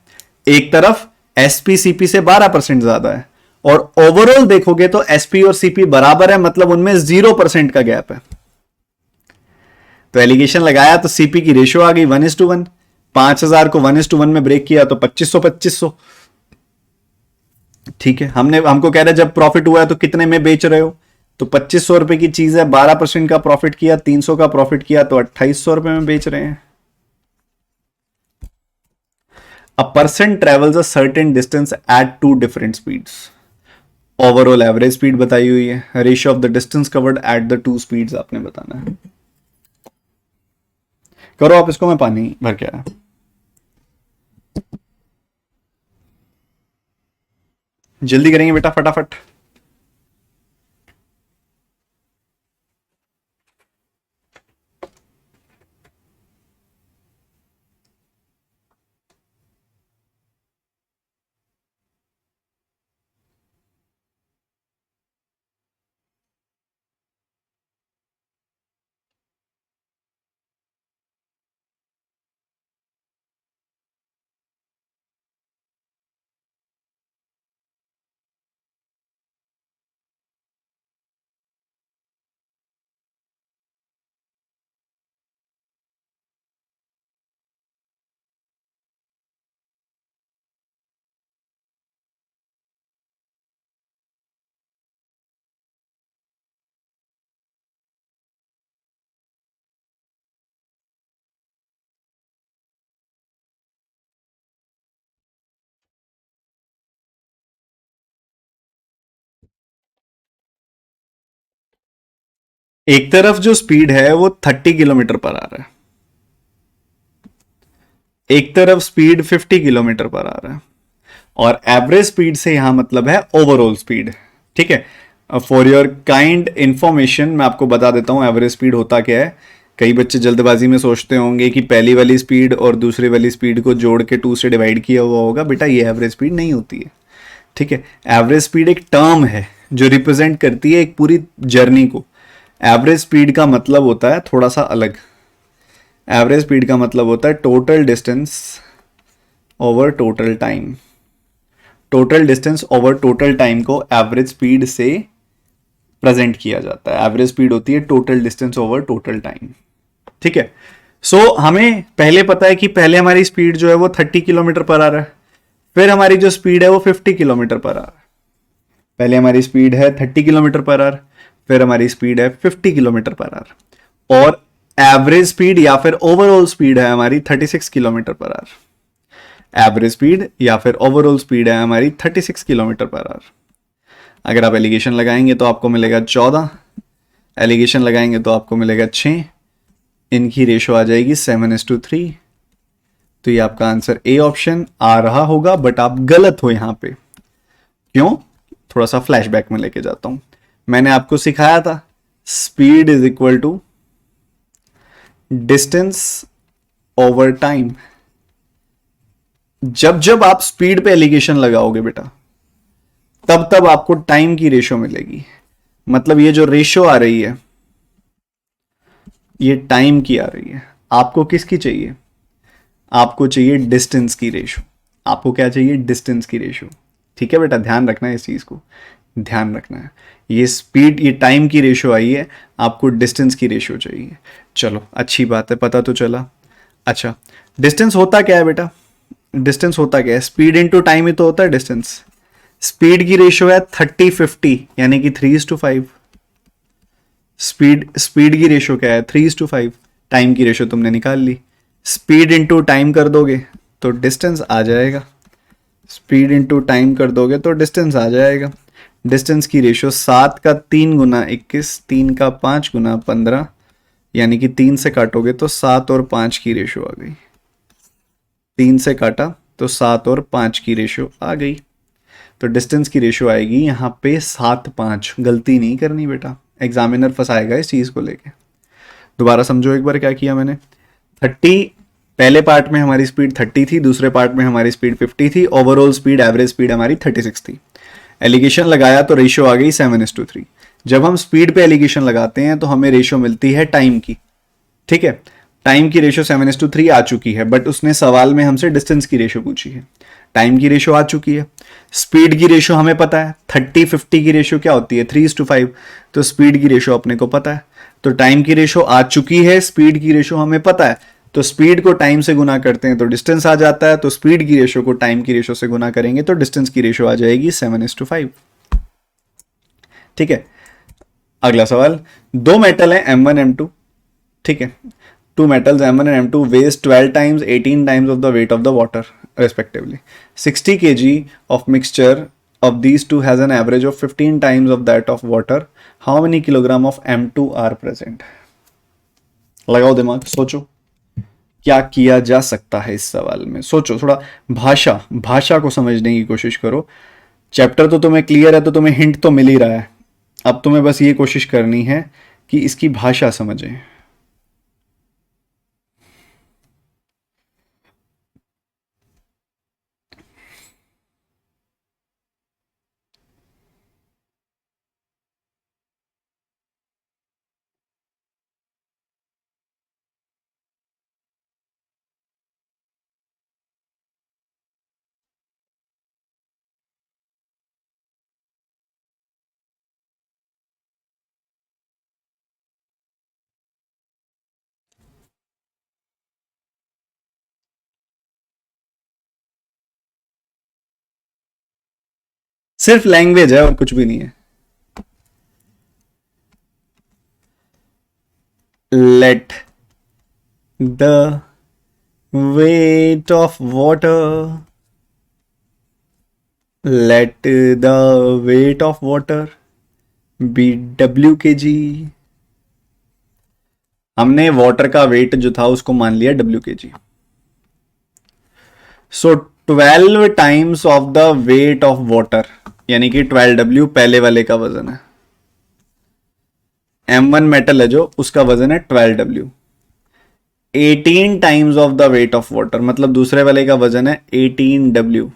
एक तरफ एसपी सीपी से 12% ज्यादा है, और ओवरऑल देखोगे तो एसपी और सीपी बराबर है, मतलब उनमें 0% का गैप है। तो एलिगेशन लगाया तो सीपी की रेशियो आ गई 1:1, 5,000 को 1:1 में ब्रेक किया तो 2500। ठीक है, हमको कह रहा है जब प्रॉफिट हुआ है तो कितने में बेच रहे हो, तो 2500 रुपए की चीज है, 12% का प्रॉफिट किया, 300 का प्रॉफिट किया, तो 2800 रुपए में बेच रहे हैं। A person travels a certain distance at two different speeds. Overall average speed बताई हुई है, ratio of the distance covered at the two speeds आपने बताना है। करो आप इसको, मैं पानी भर के आया। जल्दी करेंगे बेटा, फटाफट। एक तरफ जो स्पीड है वो 30 किलोमीटर पर आ रहा है, एक तरफ स्पीड 50 किलोमीटर पर आ रहा है, और एवरेज स्पीड से यहां मतलब है ओवरऑल स्पीड। ठीक है, फॉर योर काइंड इंफॉर्मेशन मैं आपको बता देता हूं एवरेज स्पीड होता क्या है। कई बच्चे जल्दबाजी में सोचते होंगे कि पहली वाली स्पीड और दूसरी वाली स्पीड को जोड़ के 2 से डिवाइड किया हुआ होगा। बेटा ये एवरेज स्पीड नहीं होती है। ठीक है, एवरेज स्पीड एक टर्म है जो रिप्रेजेंट करती है एक पूरी जर्नी को। एवरेज स्पीड का मतलब होता है थोड़ा सा अलग। एवरेज स्पीड का मतलब होता है total distance over total time. Total distance over total time को एवरेज स्पीड से प्रेजेंट किया जाता है। एवरेज स्पीड होती है total distance over total time. ठीक है, सो हमें पहले पता है कि पहले हमारी स्पीड जो है वो 30 किलोमीटर पर आ रहा है, फिर हमारी जो स्पीड है वो 50 किलोमीटर पर आ रहा है। पहले हमारी स्पीड है 30 किलोमीटर पर आवर, फिर हमारी स्पीड है 50 किलोमीटर पर आवर, और एवरेज स्पीड या फिर ओवरऑल स्पीड है हमारी 36 kilometre per hour. Average speed या फिर ओवरऑल स्पीड है हमारी 36 किलोमीटर पर आवर। अगर आप एलिगेशन लगाएंगे तो आपको मिलेगा 14, एलिगेशन लगाएंगे तो आपको मिलेगा 6, इनकी रेशो आ जाएगी 7:3। तो ये आपका आंसर ए ऑप्शन आ रहा होगा, बट आप गलत हो यहां पे। क्यों? थोड़ा सा फ्लैशबैक में लेके जाता हूं। मैंने आपको सिखाया था speed is equal to distance over time. जब जब आप स्पीड पे एलिगेशन लगाओगे बेटा, तब तब आपको टाइम की रेशो मिलेगी। मतलब ये जो रेशो आ रही है ये टाइम की आ रही है। आपको किसकी चाहिए? आपको चाहिए डिस्टेंस की रेशो। आपको क्या चाहिए? डिस्टेंस की रेशो। ठीक है बेटा, ध्यान रखना है इस चीज को, ध्यान रखना है। ये स्पीड, ये टाइम की रेशो आई है, आपको डिस्टेंस की रेशो चाहिए। चलो अच्छी बात है, पता तो चला। अच्छा, डिस्टेंस होता क्या है बेटा? डिस्टेंस होता क्या है? स्पीड इनटू टाइम ही तो होता है डिस्टेंस। स्पीड की रेशो है 30-50 यानी कि 3:5। स्पीड की रेशो क्या है? 3:5। टाइम की रेशो तुमने निकाल ली, स्पीड इनटू टाइम कर दोगे तो डिस्टेंस आ जाएगा। स्पीड इनटू टाइम कर दोगे तो डिस्टेंस आ जाएगा। डिस्टेंस की रेशो 7 का 3 गुना 21, 3 का 5 गुना 15, यानी कि 3 से काटोगे तो 7 और 5 की रेशो आ गई। 3 से काटा तो 7 और 5 की रेशो आ गई। तो डिस्टेंस की रेशो आएगी यहाँ पे 7-5। गलती नहीं करनी बेटा, एग्जामिनर फंसाएगा इस चीज को लेके। दोबारा समझो एक बार क्या किया मैंने। 30 पहले पार्ट में हमारी स्पीड 30 थी, दूसरे पार्ट में हमारी स्पीड 50 थी, ओवरऑल स्पीड एवरेज स्पीड हमारी 36 थी। एलिगेशन लगाया तो रेशियो आ गई 7:3। जब हम स्पीड पे एलिगेशन लगाते हैं तो हमें रेशियो मिलती है टाइम की। ठीक है, टाइम की रेशियो 7:3 आ चुकी है, बट उसने सवाल में हमसे डिस्टेंस की रेशियो पूछी है। टाइम की रेशियो आ चुकी है, स्पीड की रेशियो हमें पता है 30-50 की रेशियो क्या होती है 3:5, तो स्पीड की रेशियो अपने को पता है। तो टाइम की रेशियो आ चुकी है, स्पीड की रेशियो हमें पता है, तो स्पीड को टाइम से गुना करते हैं तो डिस्टेंस आ जाता है। तो स्पीड की रेशियो को टाइम की रेशियो से गुना करेंगे तो डिस्टेंस की रेशियो आ जाएगी 7:5। ठीक है, अगला सवाल। दो मेटल है M1 M2। ठीक है, two metals M1 and M2 weighs 12 times 18 times of the weight of the water respectively. 60 kg of mixture of these two has an average of 15 times of that of water, how many kilogram of M2 are present? लगाओ दिमाग, सोचो क्या किया जा सकता है इस सवाल में, सोचो थोड़ा। भाषा भाषा को समझने की कोशिश करो। चैप्टर तो तुम्हें क्लियर है, तो तुम्हें हिंट तो मिल ही रहा है। अब तुम्हें बस ये कोशिश करनी है कि इसकी भाषा समझें। सिर्फ लैंग्वेज है और कुछ भी नहीं है। Let the weight of water, let the weight of water be W kg। हमने वाटर का वेट जो था उसको मान लिया W kg। So 12 times of the weight of water, यानी कि 12W पहले वाले का वजन है। M1 मेटल है जो, उसका वजन है 12W। 18 times of the weight of water, मतलब दूसरे वाले का वजन है 18W।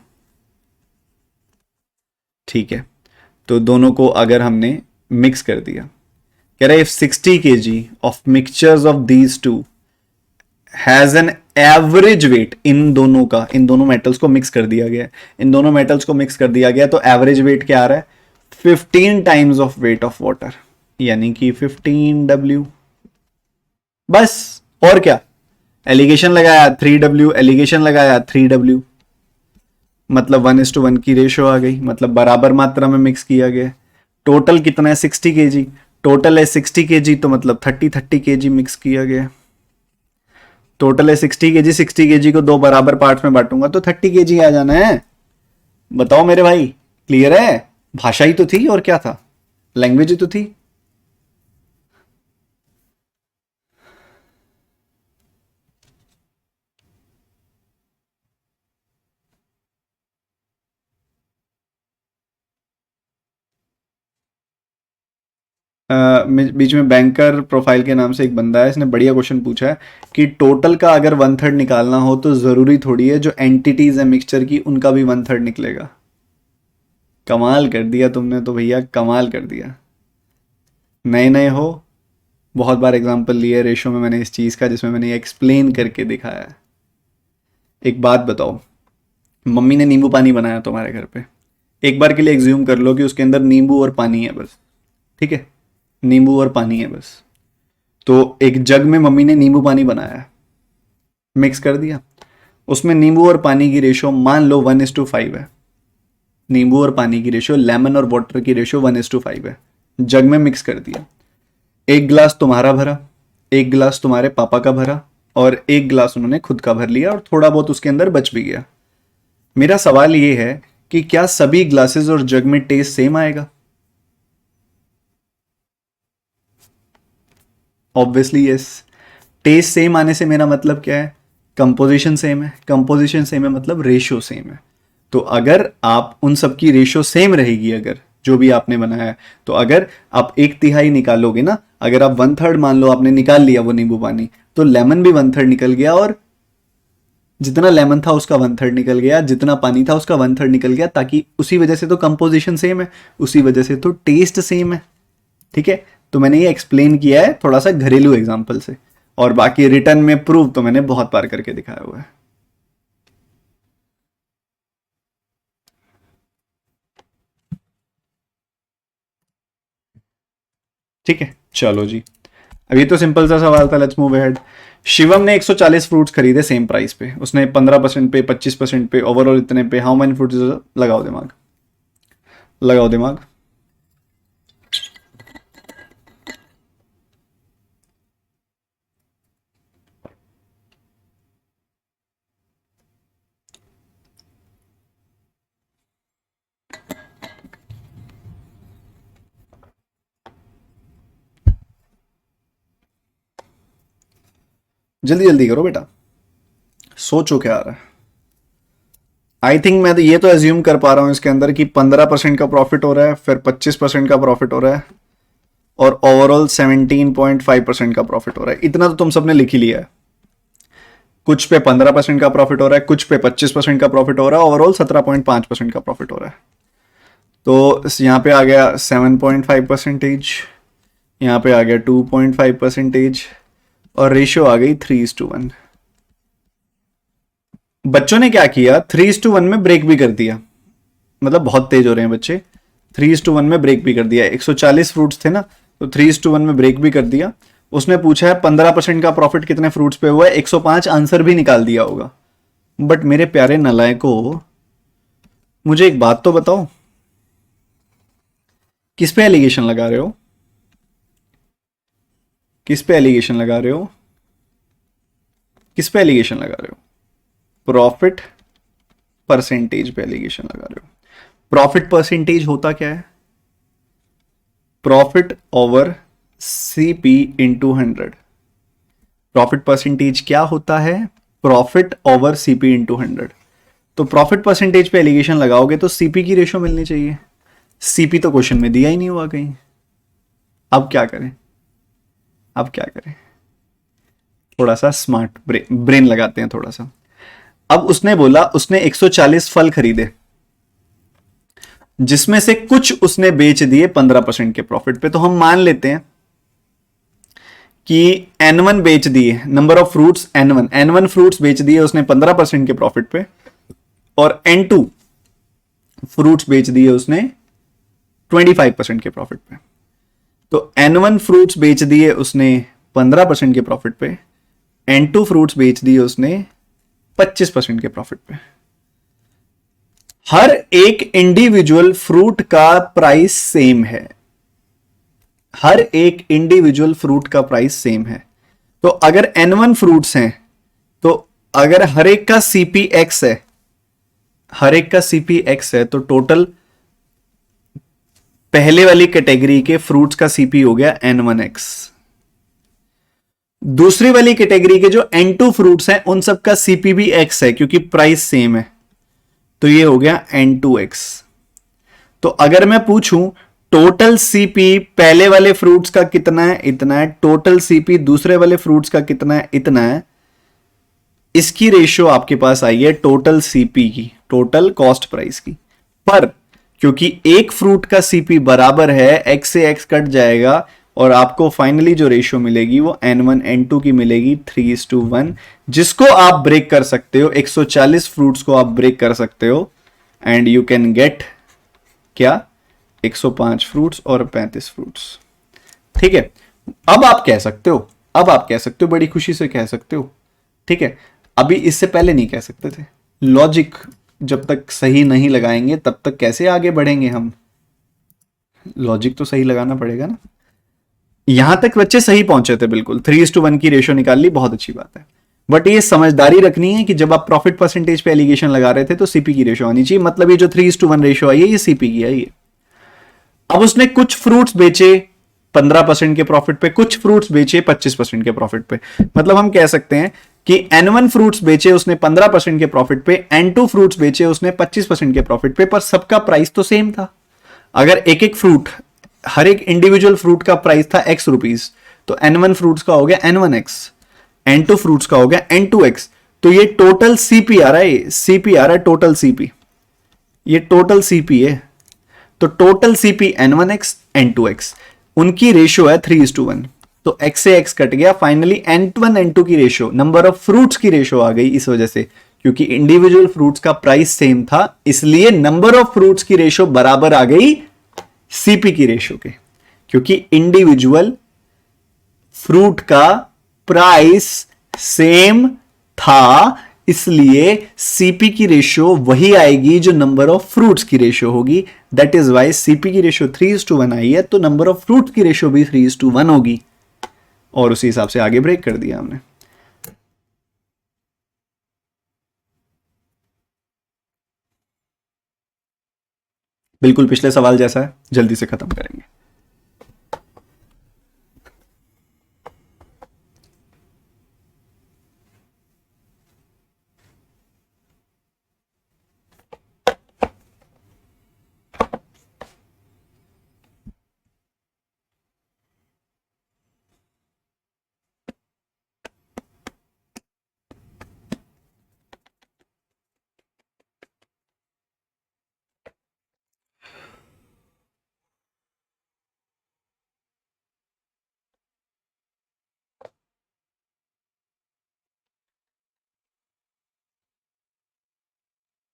ठीक है, तो दोनों को अगर हमने मिक्स कर दिया, कह रहे if 60 kg of mixtures of these two has an average weight, इन दोनों का, इन दोनों मेटल्स को मिक्स कर दिया गया, इन दोनों मेटल्स को मिक्स कर दिया गया, तो एवरेज वेट क्या आ रहा है? 15 times of weight of water, यानी कि 15W। बस, और क्या? एलिगेशन लगाया 3W, एलिगेशन लगाया 3W, मतलब 1:1 की रेशो आ गई, मतलब बराबर मात्रा में मिक्स किया गया। टोटल कितना है? 60 kg। टोटल है 60 kg, तो मतलब 30 kg मिक्स किया गया। टोटल है 60 kg, 60 kg को दो बराबर पार्ट्स में बांटूंगा तो 30 kg आ जाना है। बताओ मेरे भाई, क्लियर है? भाषा ही तो थी, और क्या था? लैंग्वेज ही तो थी। बीच में बैंकर प्रोफाइल के नाम से एक बंदा है, इसने बढ़िया क्वेश्चन पूछा है कि टोटल का अगर 1/3 निकालना हो तो जरूरी थोड़ी है जो एंटिटीज है मिक्सचर की उनका भी 1/3 निकलेगा। कमाल कर दिया तुमने तो भैया, कमाल कर दिया। नए नए हो, बहुत बार एग्जांपल लिए रेशो में मैंने इस चीज़ का, जिसमें मैंने एक्सप्लेन करके दिखाया है। एक बात बताओ, मम्मी ने नींबू पानी बनाया तुम्हारे घर पे, एक बार के लिए एग्ज्यूम कर लो कि उसके अंदर नींबू और पानी है बस, ठीक है? नींबू और पानी है बस। तो एक जग में मम्मी ने नींबू पानी बनाया है, मिक्स कर दिया, उसमें नींबू और पानी की रेशो मान लो 1:5 है। नींबू और पानी की रेशो, लेमन और वाटर की रेशो 1:5 है। जग में मिक्स कर दिया, एक गिलास तुम्हारा भरा, एक गिलास तुम्हारे पापा का भरा, और एक गिलास उन्होंने खुद का भर लिया, और थोड़ा बहुत उसके अंदर बच भी गया। मेरा सवाल ये है कि क्या सभी ग्लासेस और जग में टेस्ट सेम आएगा? Obviously yes. टेस्ट सेम आने से मेरा मतलब क्या है? कंपोजिशन सेम है, कंपोजिशन सेम है मतलब रेशियो सेम है। तो अगर आप उन सब की रेशियो सेम रहेगी, अगर जो भी आपने बनाया है, तो अगर आप 1/3 निकालोगे ना, अगर आप 1/3 मान लो आपने निकाल लिया वो नींबू पानी, तो लेमन भी 1/3 निकल गया, और जितना लेमन था उसका 1/3 निकल गया, जितना पानी था उसका 1/3 निकल गया, ताकि उसी वजह से तो कंपोजिशन सेम है, उसी वजह से तो टेस्ट सेम है। ठीक है, तो मैंने ये एक्सप्लेन किया है थोड़ा सा घरेलू एग्जाम्पल से, और बाकी रिटर्न में प्रूव तो मैंने बहुत बार करके दिखाया हुआ है। ठीक है, चलो जी, अब ये तो सिंपल सा सवाल था, लेट्स मूव अहेड। शिवम ने 140 फ्रूट्स खरीदे सेम प्राइस पे, उसने 15% पे, 25% पे, ओवरऑल इतने पे, हाउ मेनी फ्रूट्स? लगाओ दिमाग, लगाओ दिमाग। जल्दी जल्दी करो बेटा, सोचो क्या आ रहा है। आई थिंक मैं तो ये तो एज्यूम कर पा रहा हूं इसके अंदर कि 15% का प्रॉफिट हो रहा है, फिर 25% का प्रॉफिट हो रहा है, और ओवरऑल 17.5% का प्रॉफिट हो रहा है। इतना तो तुम सबने लिख ही लिया है। कुछ पे 15% का प्रॉफिट हो रहा है, कुछ पे 25% का प्रॉफिट हो रहा है, ओवरऑल 17.5% का प्रॉफिट हो रहा है। तो यहाँ पे आ गया 7.5%, यहाँ पे आ गया 2.5%, और रेशियो आ गई 3:1। बच्चों ने क्या किया, 3:1 में ब्रेक भी कर दिया, मतलब बहुत तेज हो रहे हैं बच्चे। 3:1 में ब्रेक भी कर दिया। 140 फ्रूट्स थे ना, तो 3:1 में ब्रेक भी कर दिया। उसने पूछा है 15% का प्रॉफिट कितने फ्रूट्स पे हुआ है, 105 आंसर भी निकाल दिया होगा। बट मेरे प्यारे नलायकों, मुझे एक बात तो बताओ, किस पे एलिगेशन लगा रहे हो, किस पे एलिगेशन लगा रहे हो, किस पे एलिगेशन लगा रहे हो? प्रॉफिट परसेंटेज पे एलिगेशन लगा रहे हो। प्रॉफिट परसेंटेज होता क्या है? Profit over CP into 100। Profit percentage क्या होता है? Profit over CP into 100। तो प्रॉफिट परसेंटेज पे एलिगेशन लगाओगे तो सीपी की रेशो मिलनी चाहिए। सीपी तो क्वेश्चन में दिया ही नहीं हुआ कहीं। अब क्या करें, अब क्या करें? थोड़ा सा स्मार्ट ब्रेन लगाते हैं थोड़ा सा। अब उसने बोला उसने 140 फल खरीदे, जिसमें से कुछ उसने बेच दिए 15% के प्रॉफिट पे। तो हम मान लेते हैं कि N1 बेच दिए, number of fruits N1 fruits बेच दिए उसने 15% के प्रॉफिट पे, और N2 फ्रूट्स बेच दिए उसने 25% के प्रॉफिट पे। तो N1 फ्रूट्स बेच दिए उसने 15% के प्रॉफिट पे, N2 फ्रूट्स बेच दिए उसने 25% के प्रॉफिट पे। हर एक इंडिविजुअल फ्रूट का प्राइस सेम है, हर एक इंडिविजुअल फ्रूट का प्राइस सेम है। तो अगर N1 फ्रूट्स हैं, तो अगर हर एक का सीपी एक्स है, हर एक का सीपी एक्स है, तो टोटल पहले वाली कैटेगरी के फ्रूट्स का सीपी हो गया N1x। दूसरी वाली कैटेगरी के जो N2 फ्रूट्स हैं उन सब का सीपी भी x है, क्योंकि प्राइस सेम है, तो ये हो गया N2x। तो अगर मैं पूछूं टोटल सीपी पहले वाले फ्रूट्स का कितना है, इतना है, टोटल सीपी दूसरे वाले फ्रूट्स का कितना है, इतना है, इसकी रेशियो आपके पास आई है टोटल सीपी की, टोटल कॉस्ट प्राइस की। पर क्योंकि एक फ्रूट का सीपी बराबर है, एक्स से एक्स कट जाएगा, और आपको फाइनली जो रेशियो मिलेगी वो N1 N2 की मिलेगी 3:1, जिसको आप ब्रेक कर सकते हो। 140 फ्रूट्स को आप ब्रेक कर सकते हो, एंड यू कैन गेट क्या, 105 फ्रूट्स और 35 फ्रूट्स। ठीक है, अब आप कह सकते हो, अब आप कह सकते हो, बड़ी खुशी से कह सकते हो, ठीक है। अभी इससे पहले नहीं कह सकते थे। लॉजिक जब तक सही नहीं लगाएंगे तब तक कैसे आगे बढ़ेंगे हम? लॉजिक तो सही लगाना पड़ेगा ना। यहां तक बच्चे सही पहुंचे थे, बिल्कुल 3:1 की रेशियो निकाल ली, बहुत अच्छी बात है। बट ये समझदारी रखनी है कि जब आप प्रॉफिट परसेंटेज पे एलिगेशन लगा रहे थे तो सीपी की रेशियो आनी चाहिए। मतलब ये जो 3:1 रेशियो आई है ये सीपी की आई है। अब उसने कुछ फ्रूट्स बेचे 15% के प्रॉफिट पे, कुछ फ्रूट्स बेचे 25% के प्रॉफिट पे। मतलब हम कह सकते हैं कि N1 फ्रूट्स बेचे उसने 15% के प्रॉफिट पे, N2 फ्रूट्स बेचे उसने 25% के प्रॉफिट पे, पर सबका प्राइस तो सेम था। अगर एक एक फ्रूट, हर एक इंडिविजुअल फ्रूट का प्राइस था x रुपीस, तो N1 फ्रूट्स का हो गया N1x, N2 फ्रूट्स का हो गया N2x। तो ये टोटल सीपी आ रहा है, सीपी आ रहा है, टोटल सीपी, ये टोटल सीपी है। तो टोटल सीपी N1x N2x, उनकी रेशियो है 3:1। तो x से x कट गया, फाइनली N1 N2 की रेशियो, नंबर ऑफ फ्रूट्स की रेशियो आ गई। इस वजह से, क्योंकि इंडिविजुअल फ्रूट्स का प्राइस सेम था, इसलिए नंबर ऑफ फ्रूट्स की रेशियो बराबर आ गई सीपी की रेशियो के, क्योंकि इंडिविजुअल फ्रूट का प्राइस सेम था, इसलिए सीपी की रेशियो वही आएगी जो नंबर ऑफ फ्रूट्स की रेशियो होगी। दैट इज वाई सीपी की रेशियो 3:1 आई है, तो नंबर ऑफ फ्रूट्स की रेशियो भी 3:1 होगी, और उसी हिसाब से आगे ब्रेक कर दिया हमने। बिल्कुल पिछले सवाल जैसा है, जल्दी से खत्म करेंगे।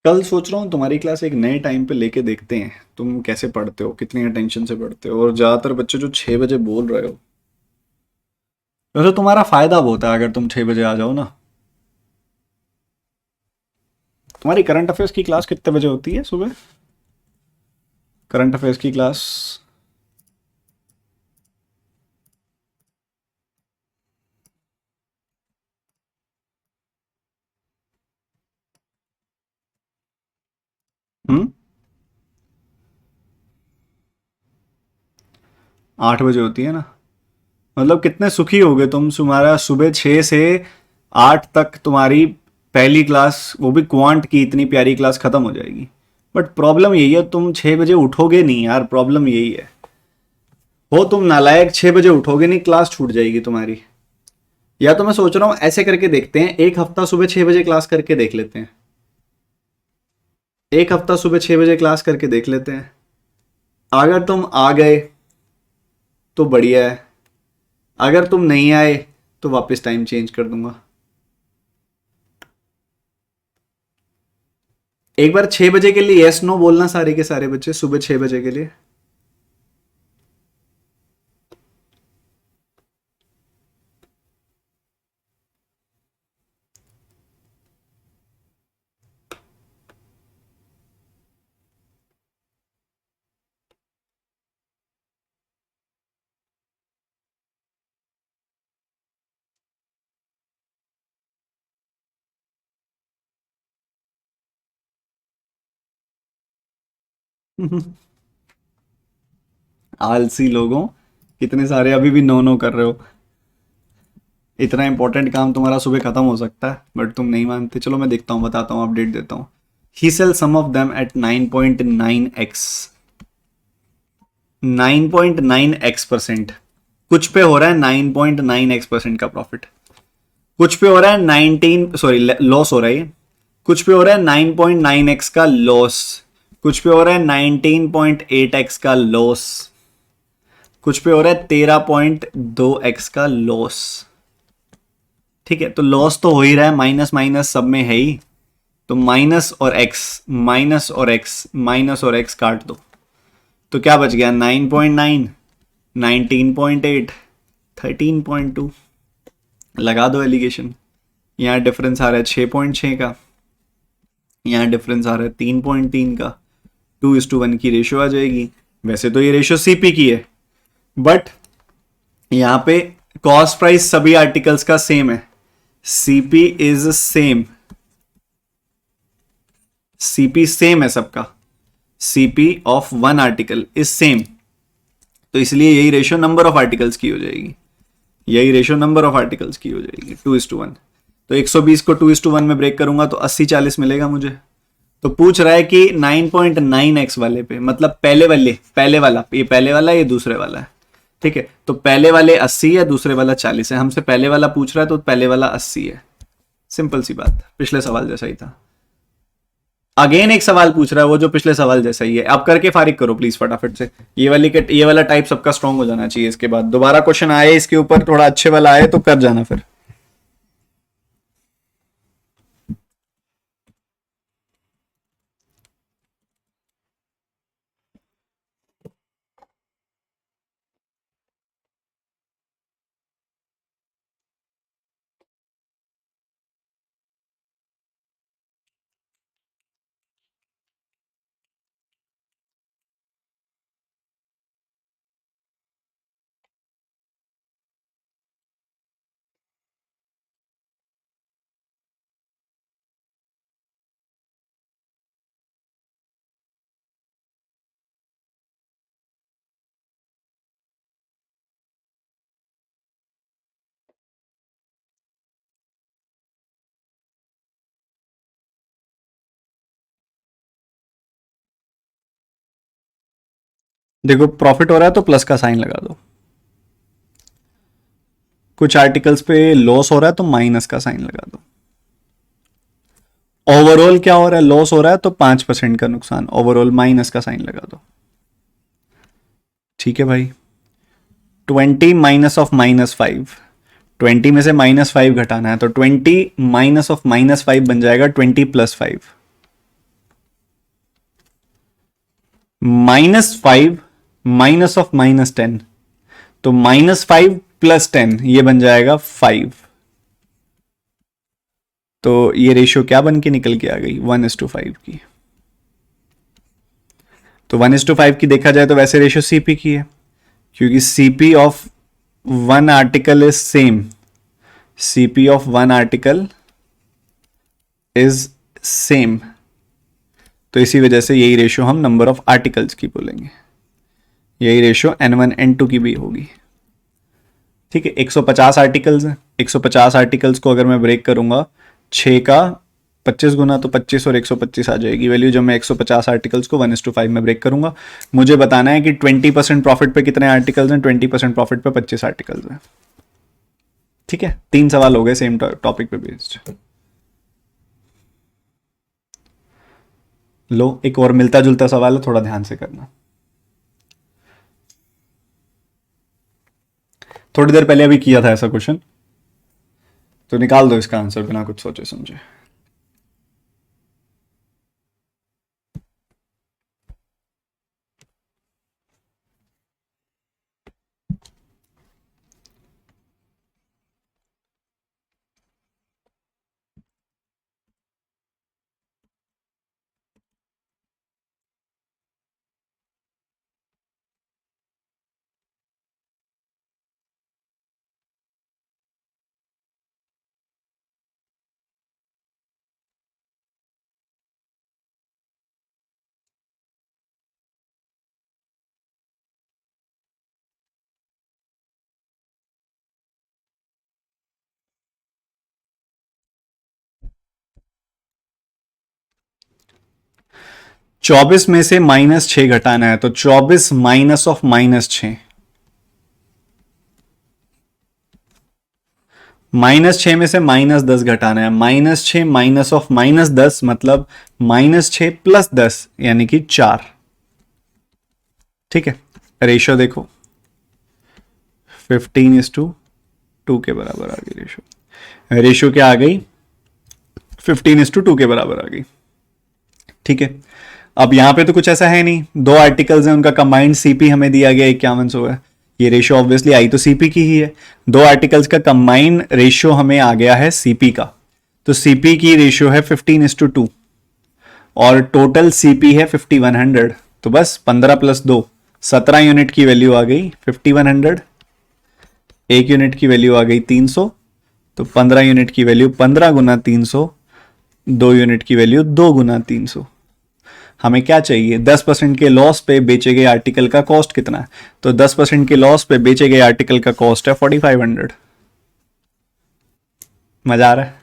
कल सोच रहा हूँ तुम्हारी क्लास एक नए टाइम पे लेके देखते हैं, तुम कैसे पढ़ते हो, कितनी अटेंशन से पढ़ते हो, और ज़्यादातर बच्चे जो 6 बजे बोल रहे हो, वैसे तुम्हारा फायदा बहुत है अगर तुम 6 बजे आ जाओ ना। तुम्हारी करंट अफेयर्स की क्लास कितने बजे होती है सुबह? करंट अफेयर्स की क्लास? हम्म, 8 बजे होती है ना? मतलब कितने सुखी होगे तुम, तुम्हारा सुबह 6 से 8 तक तुम्हारी पहली क्लास, वो भी क्वांट की इतनी प्यारी क्लास खत्म हो जाएगी। बट प्रॉब्लम यही है, तुम 6 बजे उठोगे नहीं यार, प्रॉब्लम यही है। हो तुम नालायक, 6 बजे उठोगे नहीं, क्लास छूट जाएगी तुम्हारी। या तो मैं सोच रहा हूँ ऐसे करके देखते हैं, एक हफ्ता सुबह 6 बजे क्लास करके देख लेते हैं। एक हफ्ता सुबह 6 बजे क्लास करके देख लेते हैं। अगर तुम आ गए तो बढ़िया है, अगर तुम नहीं आए तो वापस टाइम चेंज कर दूंगा। एक बार 6 बजे के लिए यस नो बोलना सारे के सारे बच्चे, सुबह 6 बजे के लिए। आलसी लोगों, कितने सारे अभी भी नो नो कर रहे हो। इतना इंपॉर्टेंट काम तुम्हारा सुबह खत्म हो सकता है बट तुम नहीं मानते। चलो मैं देखता हूँ, बताता हूँ, अपडेट देता हूँ। He sell some of them at 9.9x, 9.9x%। कुछ पे हो रहा है 9.9x% का प्रॉफिट, कुछ पे हो रहा है 19, सॉरी लॉस हो रहा है। कुछ पे हो रहा है 9.9x का लॉस, कुछ पे हो रहा है 19.8x का लॉस, कुछ पे हो रहा है 13.2x का लॉस। ठीक है, तो लॉस तो हो ही रहा है, माइनस माइनस सब में है ही। तो माइनस और एक्स, माइनस और एक्स, माइनस और एक्स काट दो, तो क्या बच गया? 9.9, 19.8, 13.2। लगा दो एलिगेशन। यहाँ डिफरेंस आ रहा है 6.6 का, यहाँ डिफरेंस आ रहा है 3.3 का। 2:1 की रेशियो आ जाएगी। वैसे तो ये रेशियो सीपी की है, बट यहाँ पे कॉस्ट प्राइस सभी आर्टिकल्स का सेम है। CP is same, CP same है सबका। CP of one article is same, तो इसलिए यही रेशियो नंबर ऑफ आर्टिकल्स की हो जाएगी। यही रेशियो नंबर ऑफ आर्टिकल्स की हो जाएगी, 2:1। तो 120 को 2:1 में ब्रेक करूंगा तो 80-40 मिलेगा मुझे। तो पूछ रहा है कि 9.9x वाले पे, मतलब पहले वाला, ये पहले वाला, ये दूसरे वाला है। ठीक है, तो पहले वाले 80 है, दूसरे वाला 40 है। हमसे पहले वाला पूछ रहा है तो पहले वाला 80 है। सिंपल सी बात, पिछले सवाल जैसा ही था। अगेन एक सवाल पूछ रहा है वो जो पिछले सवाल जैसा ही है। आप करके फारिग करो प्लीज फटाफट से। ये वाला टाइप सबका स्ट्रांग हो जाना चाहिए। इसके बाद दोबारा क्वेश्चन आए इसके ऊपर, थोड़ा अच्छे वाला आए तो कर जाना फिर। देखो प्रॉफिट हो रहा है तो प्लस का साइन लगा दो, कुछ आर्टिकल्स पे लॉस हो रहा है तो माइनस का साइन लगा दो। ओवरऑल क्या हो रहा है? लॉस हो रहा है तो 5% का नुकसान, ओवरऑल माइनस का साइन लगा दो। ठीक है भाई। 20 माइनस ऑफ -5, 20 में से -5 घटाना है तो 20 माइनस ऑफ -5 बन जाएगा 20 + 5। -5 माइनस ऑफ -10, तो -5 + 10 ये बन जाएगा 5। तो ये रेशियो क्या बन के निकल के आ गई, 1:5 की। तो 1:5 की देखा जाए तो वैसे रेशियो सीपी की है, क्योंकि CP of one article is same, CP of one article is same, तो इसी वजह से यही रेशियो हम नंबर ऑफ आर्टिकल्स की बोलेंगे, यही रेशियो N1 N2 की भी होगी। ठीक है, 150 आर्टिकल्स हैं, 150 आर्टिकल्स को अगर मैं ब्रेक करूंगा 6 का 25 गुना, तो 25 और 125 आ जाएगी वैल्यू, जब मैं 150 आर्टिकल्स को 1:5 में ब्रेक करूंगा। मुझे बताना है कि 20% प्रॉफिट पे कितने आर्टिकल्स हैं, 20% प्रॉफिट पे 25 आर्टिकल्स हैं। ठीक है, 3 सवाल हो गए सेम टॉपिक पे बेस्ड। लो, एक और मिलता जुलता सवाल है, थोड़ा ध्यान से करना। थोड़ी देर पहले अभी किया था ऐसा क्वेश्चन, तो निकाल दो इसका आंसर बिना कुछ सोचे समझे। 24 में से -6 घटाना है, तो 24 माइनस ऑफ -6, -6 में से -10 घटाना है, -6 माइनस ऑफ -10 मतलब -6 + 10 यानी कि 4। ठीक है, रेशियो देखो 15:2 के बराबर आ गई रेशियो, रेशियो क्या आ गई, 15:2 के बराबर आ गई। ठीक है, अब यहां पे तो कुछ ऐसा है नहीं, दो आर्टिकल्स हैं, उनका कंबाइंड सीपी हमें दिया गया 5100 है, ये रेशियो ऑब्वियसली आई तो सीपी की ही है। दो आर्टिकल्स का कंबाइंड रेशियो हमें आ गया है सीपी का, तो सीपी की रेशियो है 15:2 और टोटल सीपी है 5100, तो बस 15 + 2 17 यूनिट की वैल्यू आ गई 5100, एक यूनिट की वैल्यू आ गई 300, तो 15 यूनिट की वैल्यू 15 गुना 300, 2 यूनिट की वैल्यू 2 गुना 300। हमें क्या चाहिए, 10% के लॉस पे बेचे गए आर्टिकल का कॉस्ट कितना है, तो 10% के लॉस पे बेचे गए आर्टिकल का कॉस्ट है 4500। मजा आ रहा है।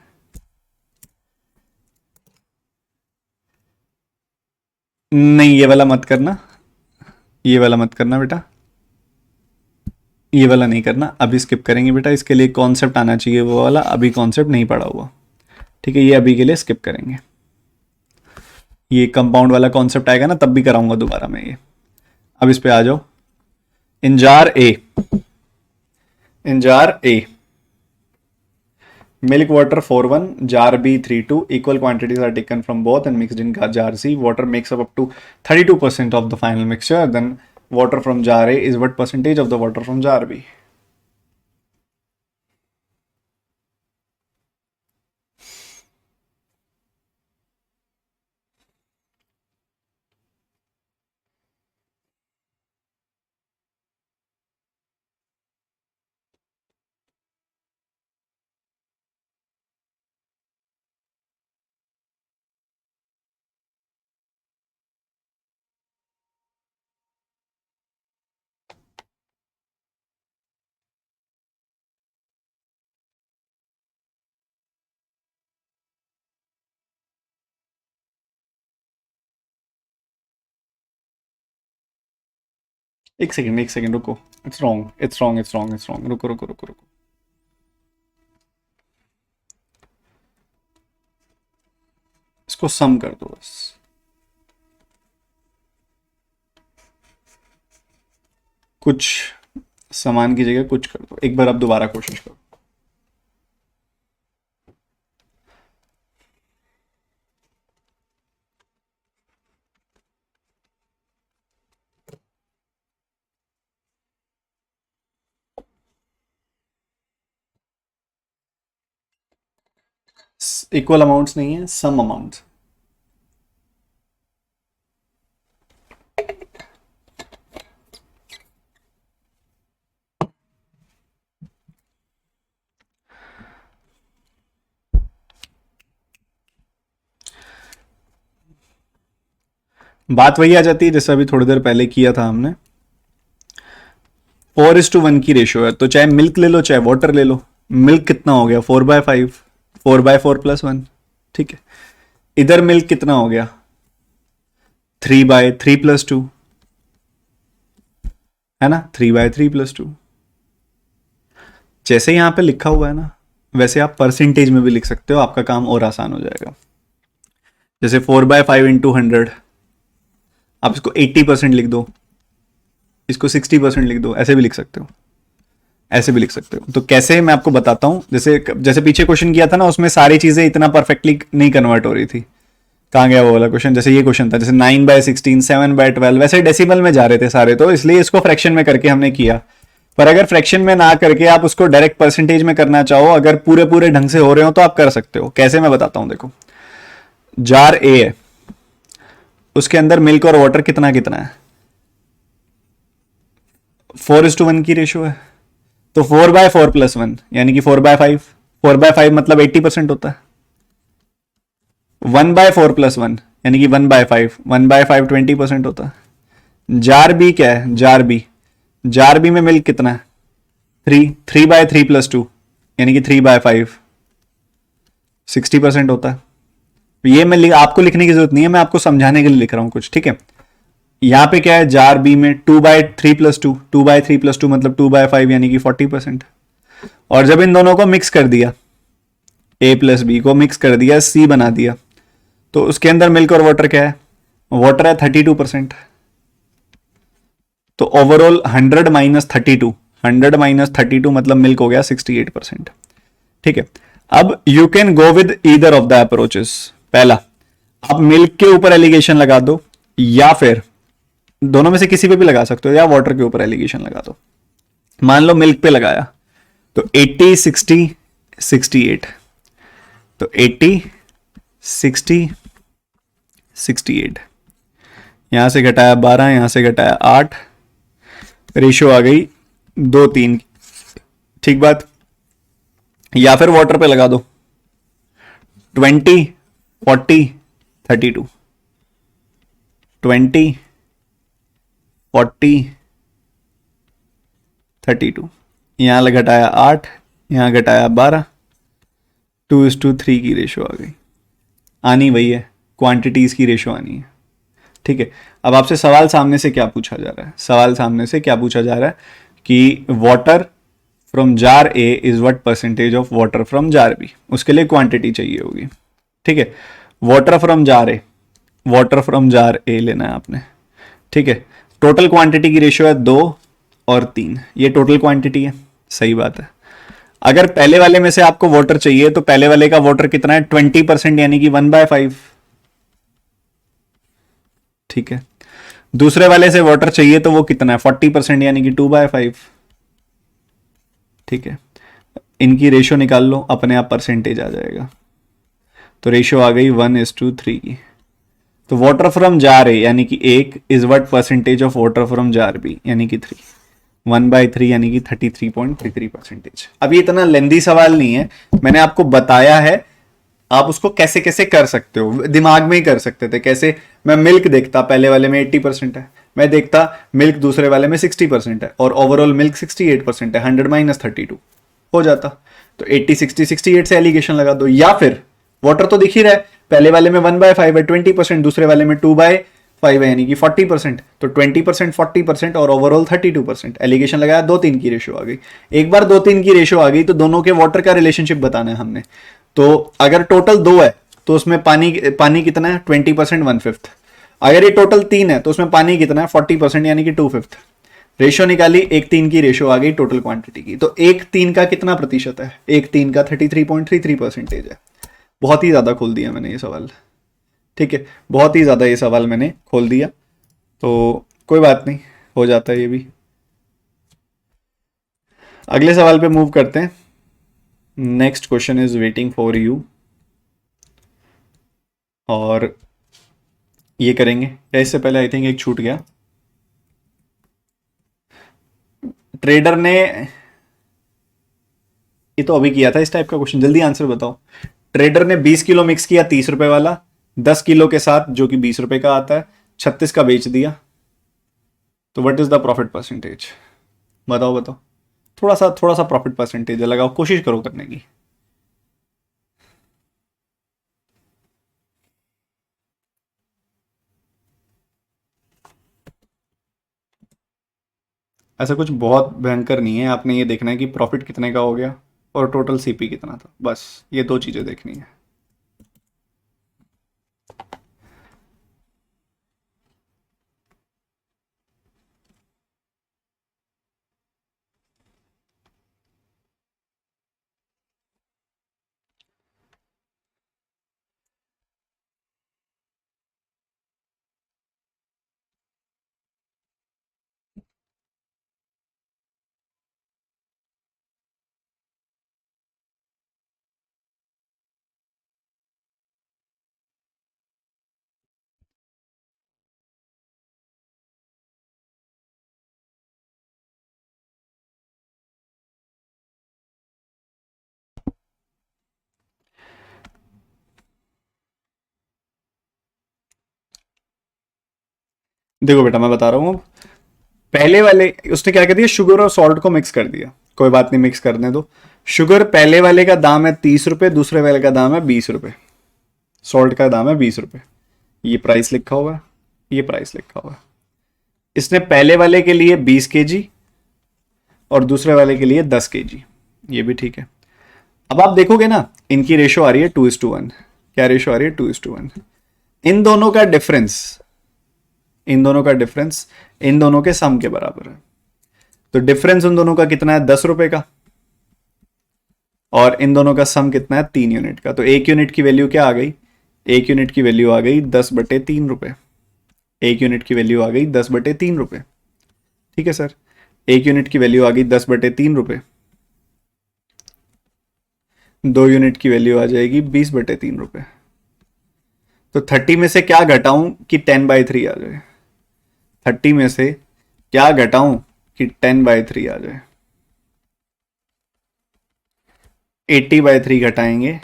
नहीं, ये वाला मत करना, ये वाला मत करना बेटा, ये वाला नहीं करना, अभी स्किप करेंगे बेटा, इसके लिए कॉन्सेप्ट आना चाहिए वो वाला, अभी कॉन्सेप्ट नहीं पढ़ा हुआ। ठीक है, ये अभी के लिए स्किप करेंगे, ये कंपाउंड वाला कॉन्सेप्ट आएगा ना तब भी कराऊंगा दोबारा मैं ये। अब इस पे आ जाओ, इन jar A, in jar A milk water 4:1, jar B 3:2, equal quantities are taken from both and mixed in jar C. Water makes up to 32% of the final mixture. Then water from jar A is what percentage of the water from jar B? एक second रुको, it's wrong, it's wrong, it's wrong, it's wrong, रुको रुको रुको रुको, इसको सम कर दो बस, कुछ समान की जगह कुछ कर दो, एक बार अब दोबारा कोशिश करो। इक्वल अमाउंट्स नहीं है, सम अमाउंट्स। बात वही आ जाती है जैसे अभी थोड़ी देर पहले किया था हमने, 4:1 की रेशियो है, तो चाहे मिल्क ले लो चाहे वाटर ले लो, मिल्क कितना हो गया 4/5, 4/4+1, ठीक है। इधर मिल्क कितना हो गया 3/3+2, है ना, 3/3+2। जैसे यहां पे लिखा हुआ है ना, वैसे आप परसेंटेज में भी लिख सकते हो, आपका काम और आसान हो जाएगा। जैसे 4/5 इंटू 100, आप इसको 80% लिख दो, इसको 60% लिख दो, ऐसे भी लिख सकते हो, ऐसे भी लिख सकते हो। तो कैसे, मैं आपको बताता हूं। जैसे जैसे पीछे क्वेश्चन किया था ना, उसमें सारी चीजें इतना परफेक्टली नहीं कन्वर्ट हो रही थी। कहाँ गया वो वाला क्वेश्चन? जैसे ये क्वेश्चन था, जैसे 9/16, 7/12, वैसे डेसिमल में जा रहे थे सारे, तो इसलिए इसको फ्रैक्शन में करके हमने किया। पर अगर फ्रैक्शन में ना करके आप उसको डायरेक्ट परसेंटेज में करना चाहो, अगर पूरे पूरे ढंग से हो रहे हो, तो आप कर सकते हो। कैसे, मैं बताता हूं। देखो, जार ए है, उसके अंदर मिल्क और वाटर कितना कितना है, 4:1 की रेशियो है, तो 4/4+1 यानी कि 4/5, 4/5 मतलब 80% होता है। 1/4+1 यानी कि 1/5, 1/5 20% होता है। जार बी क्या है, जार बी, जार बी में मिल्क कितना है 3, 3/3+2 यानी कि 3/5, 60% होता है। ये मैं आपको लिखने की जरूरत नहीं है, मैं आपको समझाने के लिए लिख रहा हूं कुछ, ठीक है। यहां पे क्या है, जार बी में 2/3+2, 2/3+2 मतलब 2/5 यानी कि 40%। और जब इन दोनों को मिक्स कर दिया, ए प्लस बी को मिक्स कर दिया, सी बना दिया, तो उसके अंदर मिल्क और वाटर क्या है, वाटर है 32%। तो ओवरऑल 100 - 32, 100 - 32 मतलब मिल्क हो गया 68%, ठीक है। अब you can go with either of the approaches. पहला, आप मिल्क के ऊपर एलिगेशन लगा दो, या फिर दोनों में से किसी पे भी लगा सकते हो, या वाटर के ऊपर एलिगेशन लगा दो। मान लो मिल्क पे लगाया, तो 80 60 68, तो 80 60 68, यहां से घटाया 12, यहां से घटाया 8, रेशियो आ गई 2:3, ठीक बात। या फिर वाटर पे लगा दो, 20 40 32, 20 40 32, यहां घटाया 8, यहां घटाया 12, 2:3 की रेशो आ गई। आनी वही है, क्वांटिटीज की रेशो आनी है, ठीक है। अब आपसे सवाल सामने से क्या पूछा जा रहा है, सवाल सामने से क्या पूछा जा रहा है कि water from jar A is what percentage of water from jar B, उसके लिए क्वांटिटी चाहिए होगी, ठीक है। Water from jar A, water from jar A लेना है आपने, ठीक है। टोटल क्वांटिटी की रेशियो है 2 और 3, ये टोटल क्वांटिटी है, सही बात है। अगर पहले वाले में से आपको वाटर चाहिए, तो पहले वाले का वाटर कितना है 20% यानी कि 1/5, ठीक है। दूसरे वाले से वाटर चाहिए तो वो कितना है 40% यानी कि 2/5, ठीक है। इनकी रेशियो निकाल लो, अपने आप परसेंटेज आ जाएगा। तो रेशियो आ गई 1:3 की। तो वाटर फ्रॉम जार ए यानी कि 1 is what percentage of water from jar B यानी कि 3, 1/3 यानी कि 33.33%। अब ये इतना लेंदी सवाल नहीं है, मैंने आपको बताया है आप उसको कैसे कैसे कर सकते हो, दिमाग में ही कर सकते थे। कैसे, मैं मिल्क देखता पहले वाले में 80% है, मैं देखता मिल्क दूसरे वाले में 60% है, और ओवरऑल मिल्क 68% है, 100 - 32 हो जाता। तो 80 60 68 से एलिगेशन लगा दो। या फिर वाटर तो दिख ही रहा है, पहले वाले में 1/5 है 20%, दूसरे वाले में 2/5 है यानी कि 40%, तो 20% 40% और ओवरऑल 32%। एलिगेशन लगाया, 2:3 की रेशियो आ गई। एक बार 2:3 की रेशियो आ गई तो दोनों के वाटर का रिलेशनशिप बताना है हमने। तो अगर टोटल 2 है तो उसमें पानी पानी कितना है 20% 1/5। अगर ये टोटल 3 है तो उसमें पानी कितना है 40% यानी कि 2/5। रेशियो निकाली, 1:3 की रेशियो आ गई टोटल क्वांटिटी की। तो 1:3 का कितना प्रतिशत है, 1:3 का 33.33% है। बहुत ही ज्यादा खोल दिया मैंने ये सवाल, ठीक है, बहुत ही ज्यादा ये सवाल मैंने खोल दिया। तो कोई बात नहीं, हो जाता है ये भी। अगले सवाल पे मूव करते हैं। Next question is waiting for you. और ये करेंगे, या इससे पहले आई थिंक एक छूट गया। ट्रेडर ने, ये तो अभी किया था इस टाइप का क्वेश्चन, जल्दी आंसर बताओ। ट्रेडर ने 20 किलो मिक्स किया 30 रुपए वाला 10 किलो के साथ, जो कि 20 रुपए का आता है, 36 का बेच दिया, तो what is the profit percentage? बताओ बताओ, थोड़ा सा प्रॉफिट परसेंटेज लगाओ, कोशिश करो करने की। ऐसा कुछ बहुत भयंकर नहीं है, आपने ये देखना है कि प्रॉफिट कितने का हो गया और टोटल सीपी कितना था, बस ये दो चीजें देखनी है। देखो बेटा मैं बता रहा हूँ, पहले वाले उसने क्या कर दिया, शुगर और सॉल्ट को मिक्स कर दिया, कोई बात नहीं मिक्स करने दो। शुगर पहले वाले का दाम है 30 रुपए, दूसरे वाले का दाम है 20 रुपए, सॉल्ट का दाम है 20 रुपए, ये प्राइस लिखा हुआ है, ये प्राइस लिखा हुआ है। इसने पहले वाले के लिए 20 kg और दूसरे वाले के लिए 10 kg, ये भी ठीक है। अब आप देखोगे ना, इनकी रेशो आ रही है 2:1। क्या रेशो आ रही है? 2:1। इन दोनों का डिफरेंस, इन दोनों का डिफरेंस इन दोनों के सम के बराबर है। तो डिफरेंस उन दोनों का कितना है? 10 रुपए का, और इन दोनों का सम कितना है? 3 यूनिट का। तो 1 यूनिट की वैल्यू क्या आ गई? 1 यूनिट की वैल्यू आ गई 10/3 रुपए। 1 यूनिट की वैल्यू आ गई 10/3 रुपए। ठीक है सर, 1 यूनिट की वैल्यू आ गई 10/3 रुपए। 2 यूनिट की वैल्यू आ जाएगी 20/3 रुपए। तो 30 में से क्या घटाऊं कि 10/3 आ जाए? 30 में से क्या घटाऊं कि 10/3 आ जाए? 80/3 घटाएंगे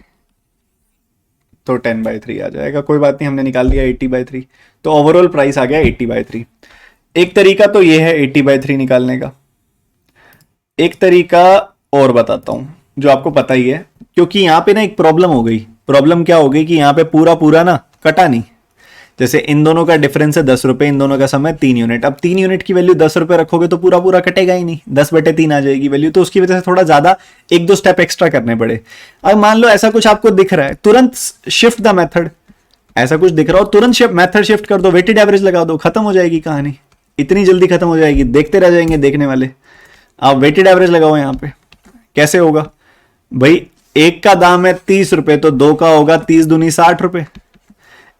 तो 10/3 आ जाएगा। कोई बात नहीं, हमने निकाल लिया 80/3, तो ओवरऑल प्राइस आ गया 80/3। एक तरीका तो ये है 80/3 निकालने का। एक तरीका और बताता हूं जो आपको पता ही है, क्योंकि यहां पे ना एक प्रॉब्लम हो गई। प्रॉब्लम क्या हो गई कि यहां पे पूरा पूरा ना कटा नहीं। जैसे इन दोनों का डिफरेंस है 10 रुपए, इन दोनों का समय 3 यूनिट। अब 3 यूनिट की वैल्यू 10 रुपए रखोगे तो पूरा पूरा कटेगा ही नहीं, 10/3 आ जाएगी वैल्यू। तो उसकी वजह से थोड़ा ज्यादा 1-2 स्टेप एक्स्ट्रा करने पड़े। अब मान लो ऐसा कुछ आपको दिख रहा है, तुरंत शिफ्ट द मेथड। ऐसा कुछ दिख रहा हो तुरंत मेथड शिफ्ट कर दो, वेटेड एवरेज लगा दो, खत्म हो जाएगी कहानी। इतनी जल्दी खत्म हो जाएगी, देखते रह जाएंगे देखने वाले। आप वेटेड एवरेज लगाओ यहाँ पे। कैसे होगा भाई? एक का दाम है 30 रुपए, तो दो का होगा 30 दूनी 60 रुपए।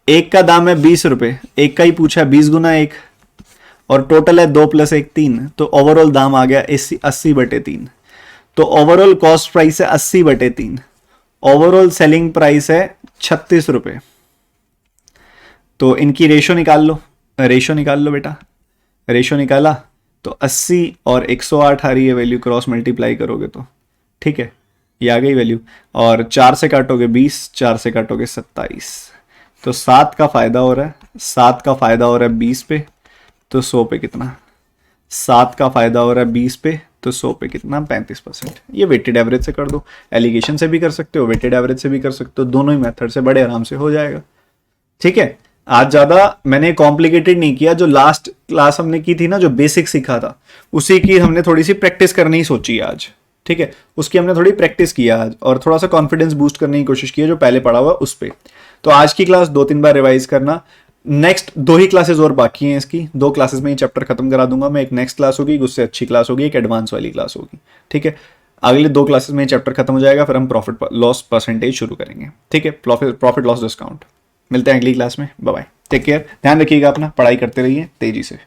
एक का दाम है 20 रुपए, एक का ही पूछा है 20 गुना 1, और टोटल है 2 + 1 3। तो ओवरऑल दाम आ गया 80/3। तो ओवरऑल कॉस्ट प्राइस है 80/3। ओवरऑल सेलिंग प्राइस है 36 रुपए। तो इनकी रेशो निकाल लो, रेशो निकाल लो बेटा। रेशो निकाला तो 80 और 108 आ रही है वैल्यू, क्रॉस मल्टीप्लाई करोगे तो ठीक है, ये आ गई वैल्यू। और 4 से काटोगे 20, 4 से काटोगे 27, तो 7 का फायदा हो रहा है, 7 का फायदा हो रहा है 20 पे, तो 100 पे कितना? 7 का फायदा हो रहा है 20 पे, तो 100 पे कितना? 35%। ये वेटेड एवरेज से कर दो, एलिगेशन से भी कर सकते हो, वेटेड एवरेज से भी कर सकते हो, दोनों ही मेथड से बड़े आराम से हो जाएगा। ठीक है, आज ज्यादा मैंने कॉम्प्लिकेटेड नहीं किया। जो लास्ट क्लास हमने की थी ना, जो बेसिक सीखा था, उसी की हमने थोड़ी सी प्रैक्टिस करनी ही सोची है आज। ठीक है, उसकी हमने थोड़ी प्रैक्टिस किया आज, और थोड़ा सा कॉन्फिडेंस बूस्ट करने की कोशिश की है जो पहले पढ़ा हुआ उस पर। तो आज की क्लास 2-3 बार रिवाइज करना। नेक्स्ट 2 ही क्लासेस और बाकी हैं इसकी, 2 क्लासेस में ही चैप्टर खत्म करा दूंगा मैं। एक नेक्स्ट क्लास होगी, उससे अच्छी क्लास होगी, एक एडवांस वाली क्लास होगी। ठीक है, अगले 2 क्लासेस में चैप्टर खत्म हो जाएगा, फिर हम प्रॉफिट लॉस परसेंटेज शुरू करेंगे। ठीक है, प्रॉफिट लॉस डिस्काउंट। मिलते हैं अगली क्लास में, बाय बाय, टेक केयर, ध्यान रखिएगा अपना, पढ़ाई करते रहिए तेजी से।